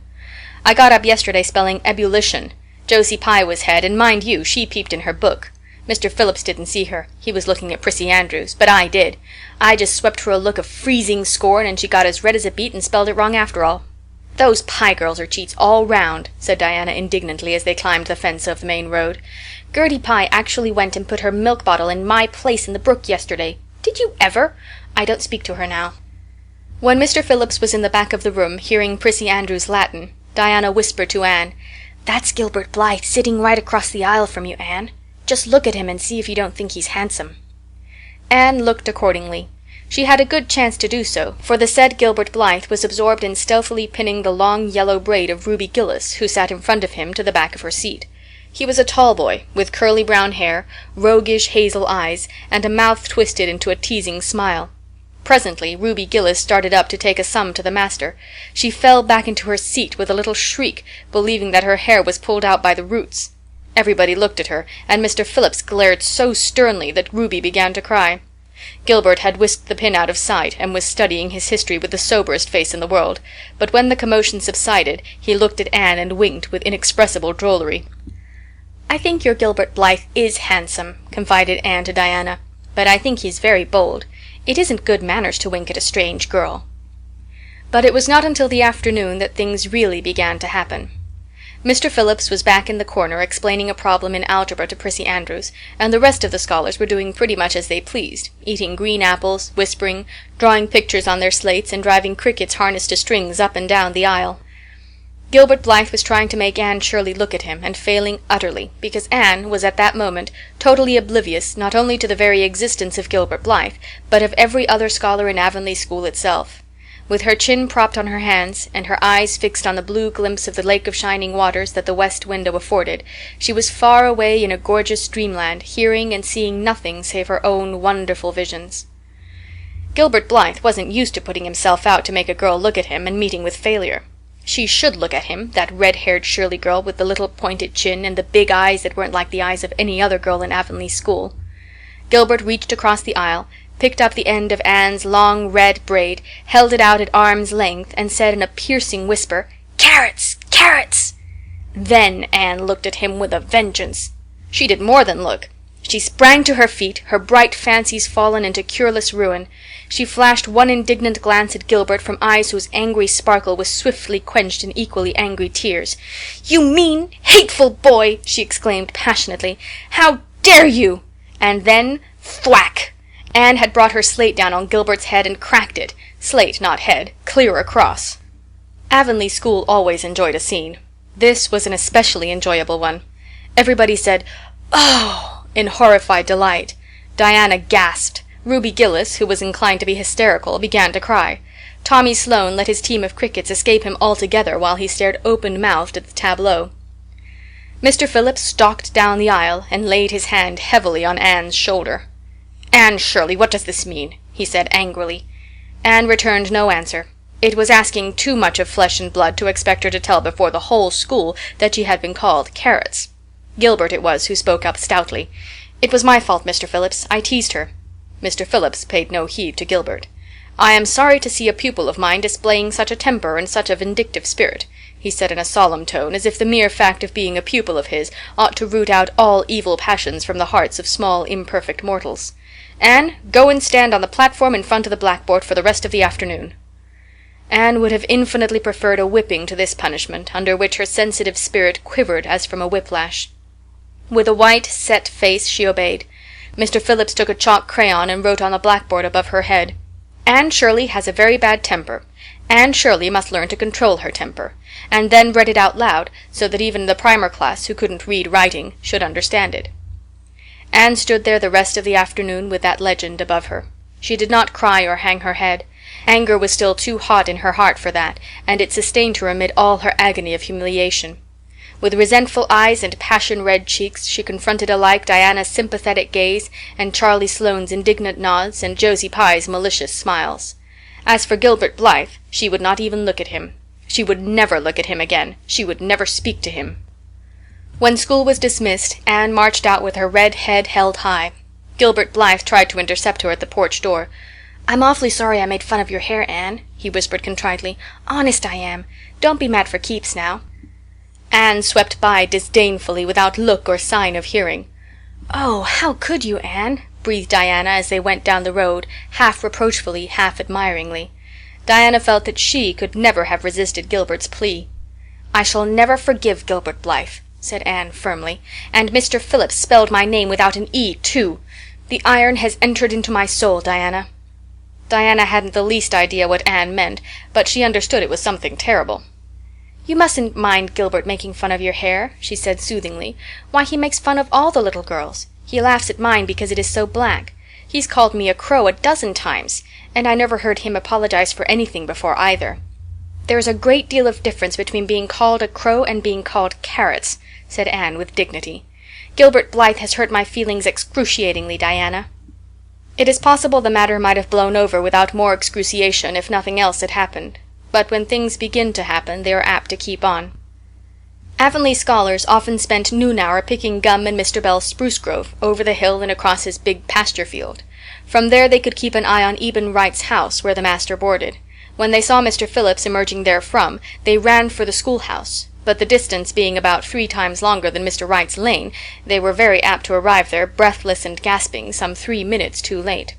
I got up yesterday spelling ebullition. Josie Pye was head, and mind you, she peeped in her book. Mr. Phillips didn't see her. He was looking at Prissy Andrews, but I did. I just swept her a look of freezing scorn, and she got as red as a beet and spelled it wrong after all." "Those Pye girls are cheats all round," said Diana indignantly as they climbed the fence of the main road. "Gertie Pye actually went and put her milk bottle in my place in the brook yesterday. Did you ever? I don't speak to her now." When Mr. Phillips was in the back of the room, hearing Prissy Andrews' Latin, Diana whispered to Anne, "That's Gilbert Blythe sitting right across the aisle from you, Anne. Just look at him and see if you don't think he's handsome." Anne looked accordingly. She had a good chance to do so, for the said Gilbert Blythe was absorbed in stealthily pinning the long yellow braid of Ruby Gillis, who sat in front of him, to the back of her seat. He was a tall boy, with curly brown hair, roguish hazel eyes, and a mouth twisted into a teasing smile. Presently Ruby Gillis started up to take a sum to the master. She fell back into her seat with a little shriek, believing that her hair was pulled out by the roots. Everybody looked at her, and Mr. Phillips glared so sternly that Ruby began to cry. Gilbert had whisked the pin out of sight and was studying his history with the soberest face in the world, but when the commotion subsided he looked at Anne and winked with inexpressible drollery. "I think your Gilbert Blythe is handsome," confided Anne to Diana, "but I think he's very bold. It isn't good manners to wink at a strange girl." But it was not until the afternoon that things really began to happen. Mr. Phillips was back in the corner explaining a problem in algebra to Prissy Andrews, and the rest of the scholars were doing pretty much as they pleased, eating green apples, whispering, drawing pictures on their slates, and driving crickets harnessed to strings up and down the aisle. Gilbert Blythe was trying to make Anne Shirley look at him, and failing utterly, because Anne was at that moment totally oblivious not only to the very existence of Gilbert Blythe, but of every other scholar in Avonlea school itself. With her chin propped on her hands, and her eyes fixed on the blue glimpse of the lake of shining waters that the west window afforded, she was far away in a gorgeous dreamland, hearing and seeing nothing save her own wonderful visions. Gilbert Blythe wasn't used to putting himself out to make a girl look at him and meeting with failure. She should look at him, that red-haired Shirley girl with the little pointed chin and the big eyes that weren't like the eyes of any other girl in Avonlea school. Gilbert reached across the aisle, picked up the end of Anne's long red braid, held it out at arm's length, and said in a piercing whisper, "Carrots! Carrots!" Then Anne looked at him with a vengeance. She did more than look. She sprang to her feet, her bright fancies fallen into cureless ruin. She flashed one indignant glance at Gilbert from eyes whose angry sparkle was swiftly quenched in equally angry tears. "You mean, hateful boy!" she exclaimed passionately. "How dare you!" And then, thwack! Anne had brought her slate down on Gilbert's head and cracked it, slate, not head, clear across. Avonlea school always enjoyed a scene. This was an especially enjoyable one. Everybody said, "Oh!" in horrified delight. Diana gasped. Ruby Gillis, who was inclined to be hysterical, began to cry. Tommy Sloane let his team of crickets escape him altogether while he stared open-mouthed at the tableau. Mr. Phillips stalked down the aisle and laid his hand heavily on Anne's shoulder. "Anne Shirley, what does this mean?" he said angrily. Anne returned no answer. It was asking too much of flesh and blood to expect her to tell before the whole school that she had been called carrots. Gilbert it was who spoke up stoutly. "It was my fault, Mr. Phillips. I teased her." Mr. Phillips paid no heed to Gilbert. "I am sorry to see a pupil of mine displaying such a temper and such a vindictive spirit," he said in a solemn tone, as if the mere fact of being a pupil of his ought to root out all evil passions from the hearts of small imperfect mortals. "Anne, go and stand on the platform in front of the blackboard for the rest of the afternoon." Anne would have infinitely preferred a whipping to this punishment, under which her sensitive spirit quivered as from a whiplash. With a white, set face she obeyed. Mr. Phillips took a chalk crayon and wrote on the blackboard above her head, "Anne Shirley has a very bad temper. Anne Shirley must learn to control her temper," and then read it out loud, so that even the primer class, who couldn't read writing, should understand it. Anne stood there the rest of the afternoon with that legend above her. She did not cry or hang her head. Anger was still too hot in her heart for that, and it sustained her amid all her agony of humiliation. With resentful eyes and passion-red cheeks she confronted alike Diana's sympathetic gaze and Charlie Sloane's indignant nods and Josie Pye's malicious smiles. As for Gilbert Blythe, she would not even look at him. She would never look at him again. She would never speak to him. When school was dismissed, Anne marched out with her red head held high. Gilbert Blythe tried to intercept her at the porch door. "I'm awfully sorry I made fun of your hair, Anne," he whispered contritely. "Honest I am. Don't be mad for keeps now." Anne swept by disdainfully, without look or sign of hearing. "Oh, how could you, Anne?" breathed Diana as they went down the road, half reproachfully, half admiringly. Diana felt that she could never have resisted Gilbert's plea. "I shall never forgive Gilbert Blythe," said Anne firmly. "And Mr. Phillips spelled my name without an E, too. The iron has entered into my soul, Diana." Diana hadn't the least idea what Anne meant, but she understood it was something terrible. "You mustn't mind Gilbert making fun of your hair," she said soothingly. "Why, he makes fun of all the little girls. He laughs at mine because it is so black. He's called me a crow 12 times, and I never heard him apologize for anything before either." "There's a great deal of difference between being called a crow and being called carrots," said Anne with dignity. "Gilbert Blythe has hurt my feelings excruciatingly, Diana." It is possible the matter might have blown over without more excruciation if nothing else had happened. But when things begin to happen, they are apt to keep on. Avonlea scholars often spent noon hour picking gum in Mr. Bell's spruce grove, over the hill and across his big pasture field. From there they could keep an eye on Eben Wright's house, where the master boarded. When they saw Mr. Phillips emerging therefrom, they ran for the schoolhouse, but the distance being about 3 times longer than Mr. Wright's lane, they were very apt to arrive there, breathless and gasping, some 3 minutes too late.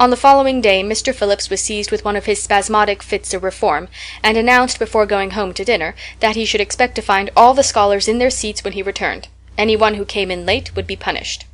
On the following day Mr. Phillips was seized with one of his spasmodic fits of reform, and announced before going home to dinner that he should expect to find all the scholars in their seats when he returned. Anyone who came in late would be punished.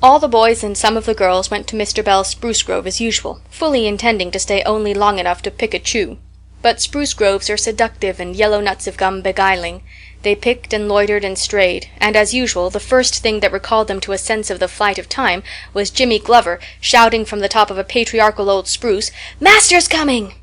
All the boys and some of the girls went to Mr. Bell's spruce grove as usual, fully intending to stay only long enough to pick a chew. but spruce groves are seductive and yellow nuts of gum beguiling. They picked and loitered and strayed, and as usual the first thing that recalled them to a sense of the flight of time was Jimmy Glover shouting from the top of a patriarchal old spruce, "Master's coming!"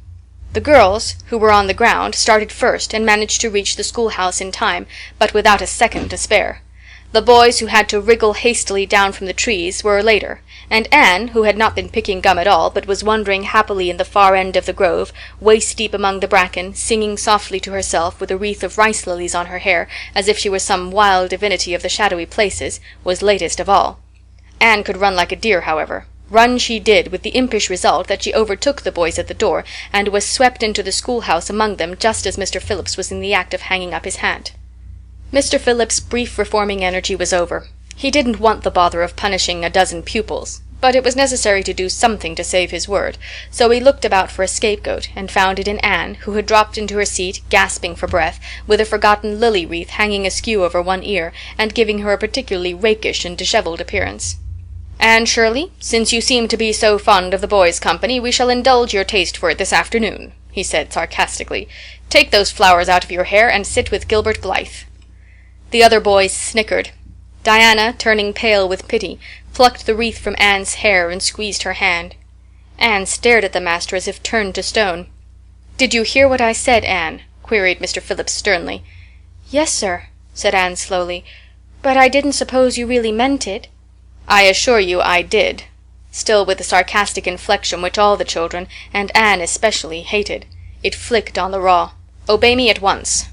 The girls, who were on the ground, started first and managed to reach the schoolhouse in time, but without a second to spare. The boys, who had to wriggle hastily down from the trees, were later, and Anne, who had not been picking gum at all, but was wandering happily in the far end of the grove, waist-deep among the bracken, singing softly to herself with a wreath of rice-lilies on her hair, as if she were some wild divinity of the shadowy places, was latest of all. Anne could run like a deer, however. Run she did, with the impish result that she overtook the boys at the door, and was swept into the schoolhouse among them just as Mr. Phillips was in the act of hanging up his hat. Mr. Phillips's brief reforming energy was over. He didn't want the bother of punishing a dozen pupils, but it was necessary to do something to save his word, so he looked about for a scapegoat, and found it in Anne, who had dropped into her seat, gasping for breath, with a forgotten lily wreath hanging askew over one ear, and giving her a particularly rakish and dishevelled appearance. "Anne Shirley, since you seem to be so fond of the boys' company, we shall indulge your taste for it this afternoon," he said sarcastically. "Take those flowers out of your hair, and sit with Gilbert Blythe." The other boys snickered. Diana, turning pale with pity, plucked the wreath from Anne's hair and squeezed her hand. Anne stared at the master as if turned to stone. "Did you hear what I said, Anne?" queried Mr. Phillips sternly. "Yes, sir," said Anne slowly, "but I didn't suppose you really meant it." "I assure you I did," still with the sarcastic inflection which all the children, and Anne especially, hated. It flicked on the raw. "Obey me at once."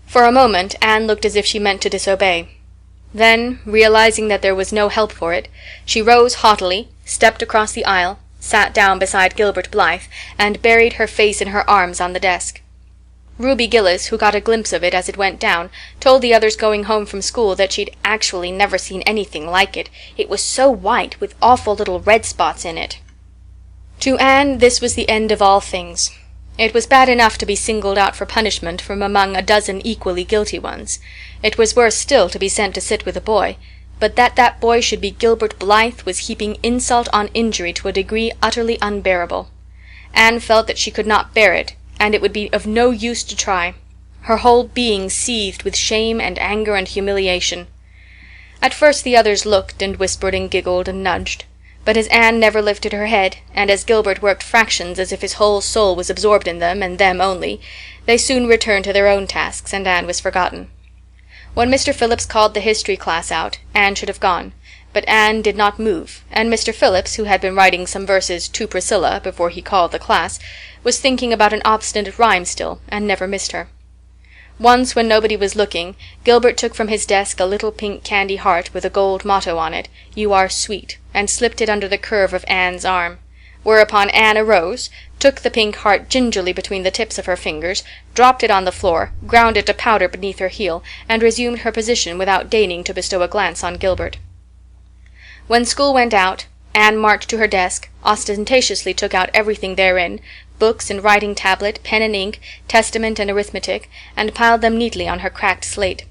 For a moment Anne looked as if she meant to disobey. Then, realizing that there was no help for it, she rose haughtily, stepped across the aisle, sat down beside Gilbert Blythe, and buried her face in her arms on the desk. Ruby Gillis, who got a glimpse of it as it went down, told the others going home from school that she'd actually never seen anything like it. It was so white, with awful little red spots in it. To Anne this was the end of all things. It was bad enough to be singled out for punishment from among a dozen equally guilty ones. It was worse still to be sent to sit with a boy, but that boy should be Gilbert Blythe was heaping insult on injury to a degree utterly unbearable. Anne felt that she could not bear it, and it would be of no use to try. Her whole being seethed with shame and anger and humiliation. At first the others looked and whispered and giggled and nudged, but as Anne never lifted her head, and as Gilbert worked fractions as if his whole soul was absorbed in them and them only, they soon returned to their own tasks, and Anne was forgotten. When Mr. Phillips called the history class out, Anne should have gone, but Anne did not move, and Mr. Phillips, who had been writing some verses to Priscilla before he called the class, was thinking about an obstinate rhyme still, and never missed her. Once, when nobody was looking, Gilbert took from his desk a little pink candy heart with a gold motto on it, "You are sweet," and slipped it under the curve of Anne's arm. Whereupon Anne arose, took the pink heart gingerly between the tips of her fingers, dropped it on the floor, ground it to powder beneath her heel, and resumed her position without deigning to bestow a glance on Gilbert. When school went out, Anne marched to her desk, ostentatiously took out everything therein, books and writing tablet, pen and ink, testament and arithmetic, and piled them neatly on her cracked slate.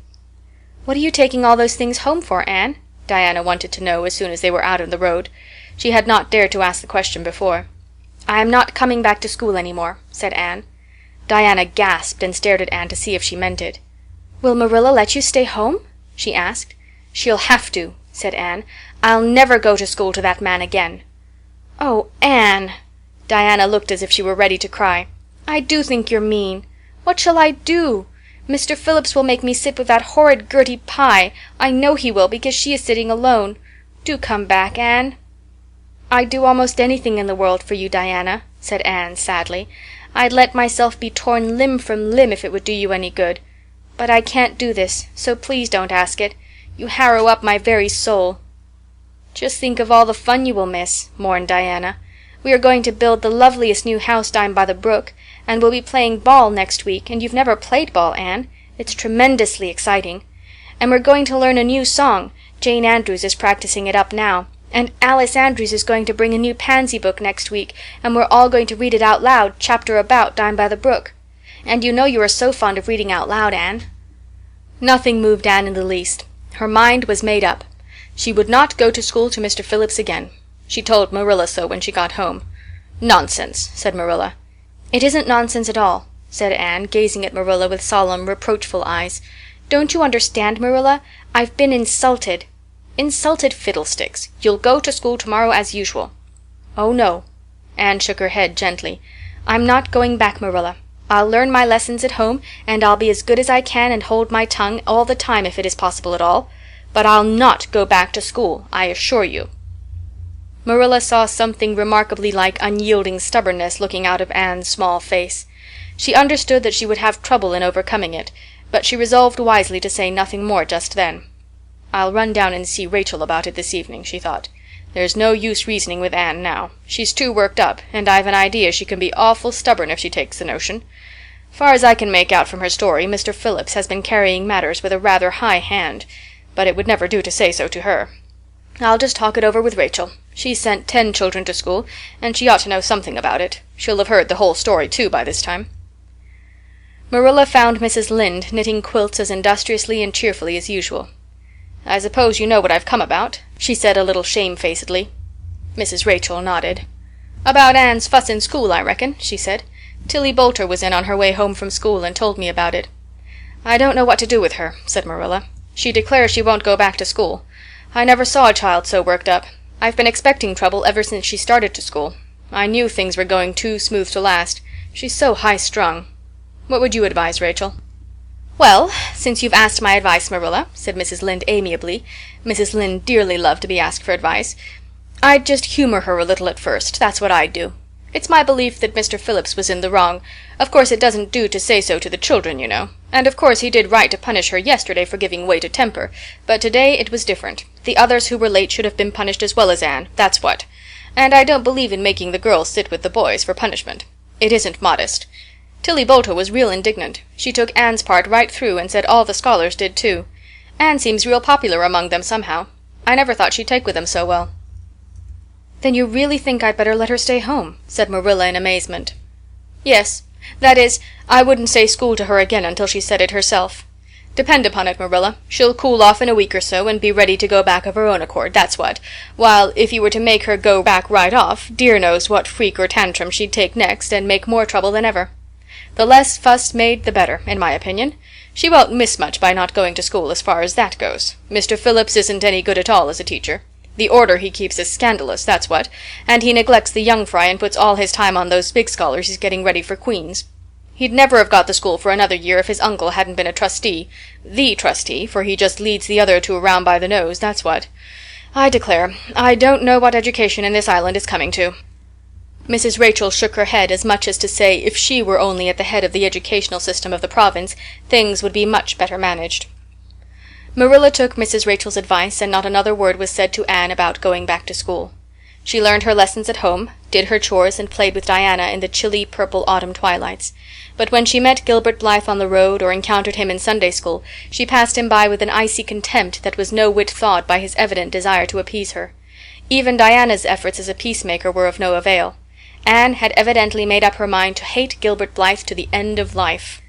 "What are you taking all those things home for, Anne?" Diana wanted to know as soon as they were out on the road. She had not dared to ask the question before. "I am not coming back to school any more," said Anne. Diana gasped and stared at Anne to see if she meant it. "Will Marilla let you stay home?" she asked. "She'll have to," said Anne. "I'll never go to school to that man again." "Oh, Anne!" Diana looked as if she were ready to cry. "I do think you're mean. What shall I do? Mr. Phillips will make me sit with that horrid Gertie Pye. I know he will, because she is sitting alone. Do come back, Anne." "I'd do almost anything in the world for you, Diana," said Anne sadly. "I'd let myself be torn limb from limb if it would do you any good. But I can't do this, so please don't ask it. You harrow up my very soul." "Just think of all the fun you will miss," mourned Diana. "We are going to build the loveliest new house down by the brook, and we'll be playing ball next week, and you've never played ball, Anne. It's tremendously exciting. And we're going to learn a new song. Jane Andrews is practicing it up now. And Alice Andrews is going to bring a new pansy book next week, and we're all going to read it out loud, chapter about, down by the brook. And you know you are so fond of reading out loud, Anne." Nothing moved Anne in the least. Her mind was made up. She would not go to school to Mr. Phillips again. She told Marilla so when she got home. "Nonsense," said Marilla. "It isn't nonsense at all," said Anne, gazing at Marilla with solemn, reproachful eyes. "Don't you understand, Marilla? I've been insulted." "Insulted fiddlesticks! You'll go to school tomorrow as usual." "Oh, no." Anne shook her head gently. "I'm not going back, Marilla. I'll learn my lessons at home, and I'll be as good as I can and hold my tongue all the time if it is possible at all. But I'll not go back to school, I assure you." Marilla saw something remarkably like unyielding stubbornness looking out of Anne's small face. She understood that she would have trouble in overcoming it, but she resolved wisely to say nothing more just then. "I'll run down and see Rachel about it this evening," she thought. "There's no use reasoning with Anne now. She's too worked up, and I've an idea she can be awful stubborn if she takes the notion. Far as I can make out from her story, Mr. Phillips has been carrying matters with a rather high hand, but it would never do to say so to her. I'll just talk it over with Rachel. She's sent 10 children to school, and she ought to know something about it. She'll have heard the whole story, too, by this time." Marilla found Mrs. Lynde knitting quilts as industriously and cheerfully as usual. "I suppose you know what I've come about," she said a little shamefacedly. Mrs. Rachel nodded. "About Anne's fuss in school, I reckon," she said. "Tilly Boulter was in on her way home from school and told me about it." "I don't know what to do with her," said Marilla. "She declares she won't go back to school. I never saw a child so worked up. I've been expecting trouble ever since she started to school. I knew things were going too smooth to last. She's so high-strung. What would you advise, Rachel?" "Well, since you've asked my advice, Marilla," said Mrs. Lynde amiably. Mrs. Lynde dearly loved to be asked for advice. "I'd just humor her a little at first, that's what I'd do. It's my belief that Mr. Phillips was in the wrong. Of course it doesn't do to say so to the children, you know. And of course he did right to punish her yesterday for giving way to temper, but today it was different. The others who were late should have been punished as well as Anne, that's what. And I don't believe in making the girls sit with the boys for punishment. It isn't modest. Tilly Boulter was real indignant. She took Anne's part right through and said all the scholars did too. Anne seems real popular among them somehow. I never thought she'd take with them so well." "Then you really think I'd better let her stay home?" said Marilla in amazement. "Yes. That is, I wouldn't say school to her again until she said it herself. Depend upon it, Marilla, she'll cool off in a week or so and be ready to go back of her own accord, that's what. While if you were to make her go back right off, dear knows what freak or tantrum she'd take next and make more trouble than ever. The less fuss made the better, in my opinion. She won't miss much by not going to school as far as that goes. Mr. Phillips isn't any good at all as a teacher. The order he keeps is scandalous, that's what, and he neglects the young fry and puts all his time on those big scholars he's getting ready for queens. He'd never have got the school for another year if his uncle hadn't been a trustee. The trustee, for he just leads the other two around by the nose, that's what. I declare, I don't know what education in this island is coming to." Mrs. Rachel shook her head as much as to say if she were only at the head of the educational system of the province, things would be much better managed. Marilla took Mrs. Rachel's advice, and not another word was said to Anne about going back to school. She learned her lessons at home, did her chores, and played with Diana in the chilly purple autumn twilights. But when she met Gilbert Blythe on the road or encountered him in Sunday school, she passed him by with an icy contempt that was no whit thawed by his evident desire to appease her. Even Diana's efforts as a peacemaker were of no avail. Anne had evidently made up her mind to hate Gilbert Blythe to the end of life.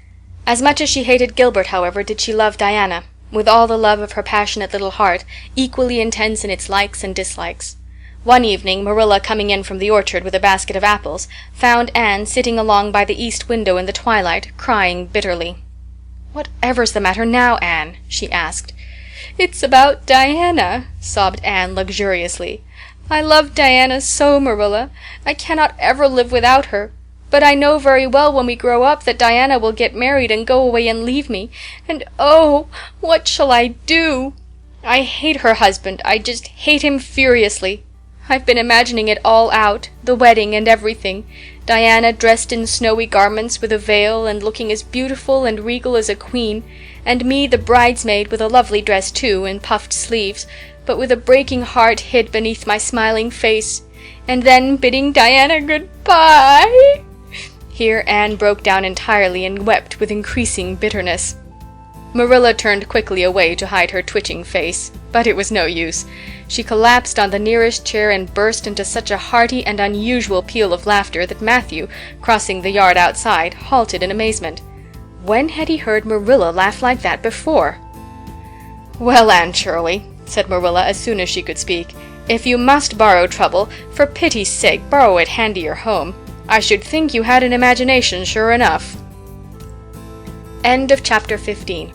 As much as she hated Gilbert, however, did she love Diana, with all the love of her passionate little heart, equally intense in its likes and dislikes. One evening Marilla, coming in from the orchard with a basket of apples, found Anne sitting along by the east window in the twilight, crying bitterly. "Whatever's the matter now, Anne?" she asked. "It's about Diana," sobbed Anne luxuriously. "I love Diana so, Marilla. I cannot ever live without her. But I know very well when we grow up that Diana will get married and go away and leave me. And oh, what shall I do? I hate her husband. I just hate him furiously. I've been imagining it all out, the wedding and everything. Diana dressed in snowy garments with a veil and looking as beautiful and regal as a queen, and me the bridesmaid with a lovely dress too, and puffed sleeves, but with a breaking heart hid beneath my smiling face. And then bidding Diana good-bye." Here Anne broke down entirely and wept with increasing bitterness. Marilla turned quickly away to hide her twitching face, but it was no use. She collapsed on the nearest chair and burst into such a hearty and unusual peal of laughter that Matthew, crossing the yard outside, halted in amazement. When had he heard Marilla laugh like that before? "Well, Anne Shirley," said Marilla as soon as she could speak, "if you must borrow trouble, for pity's sake borrow it handier home. I should think you had an imagination, sure enough." End of chapter 15.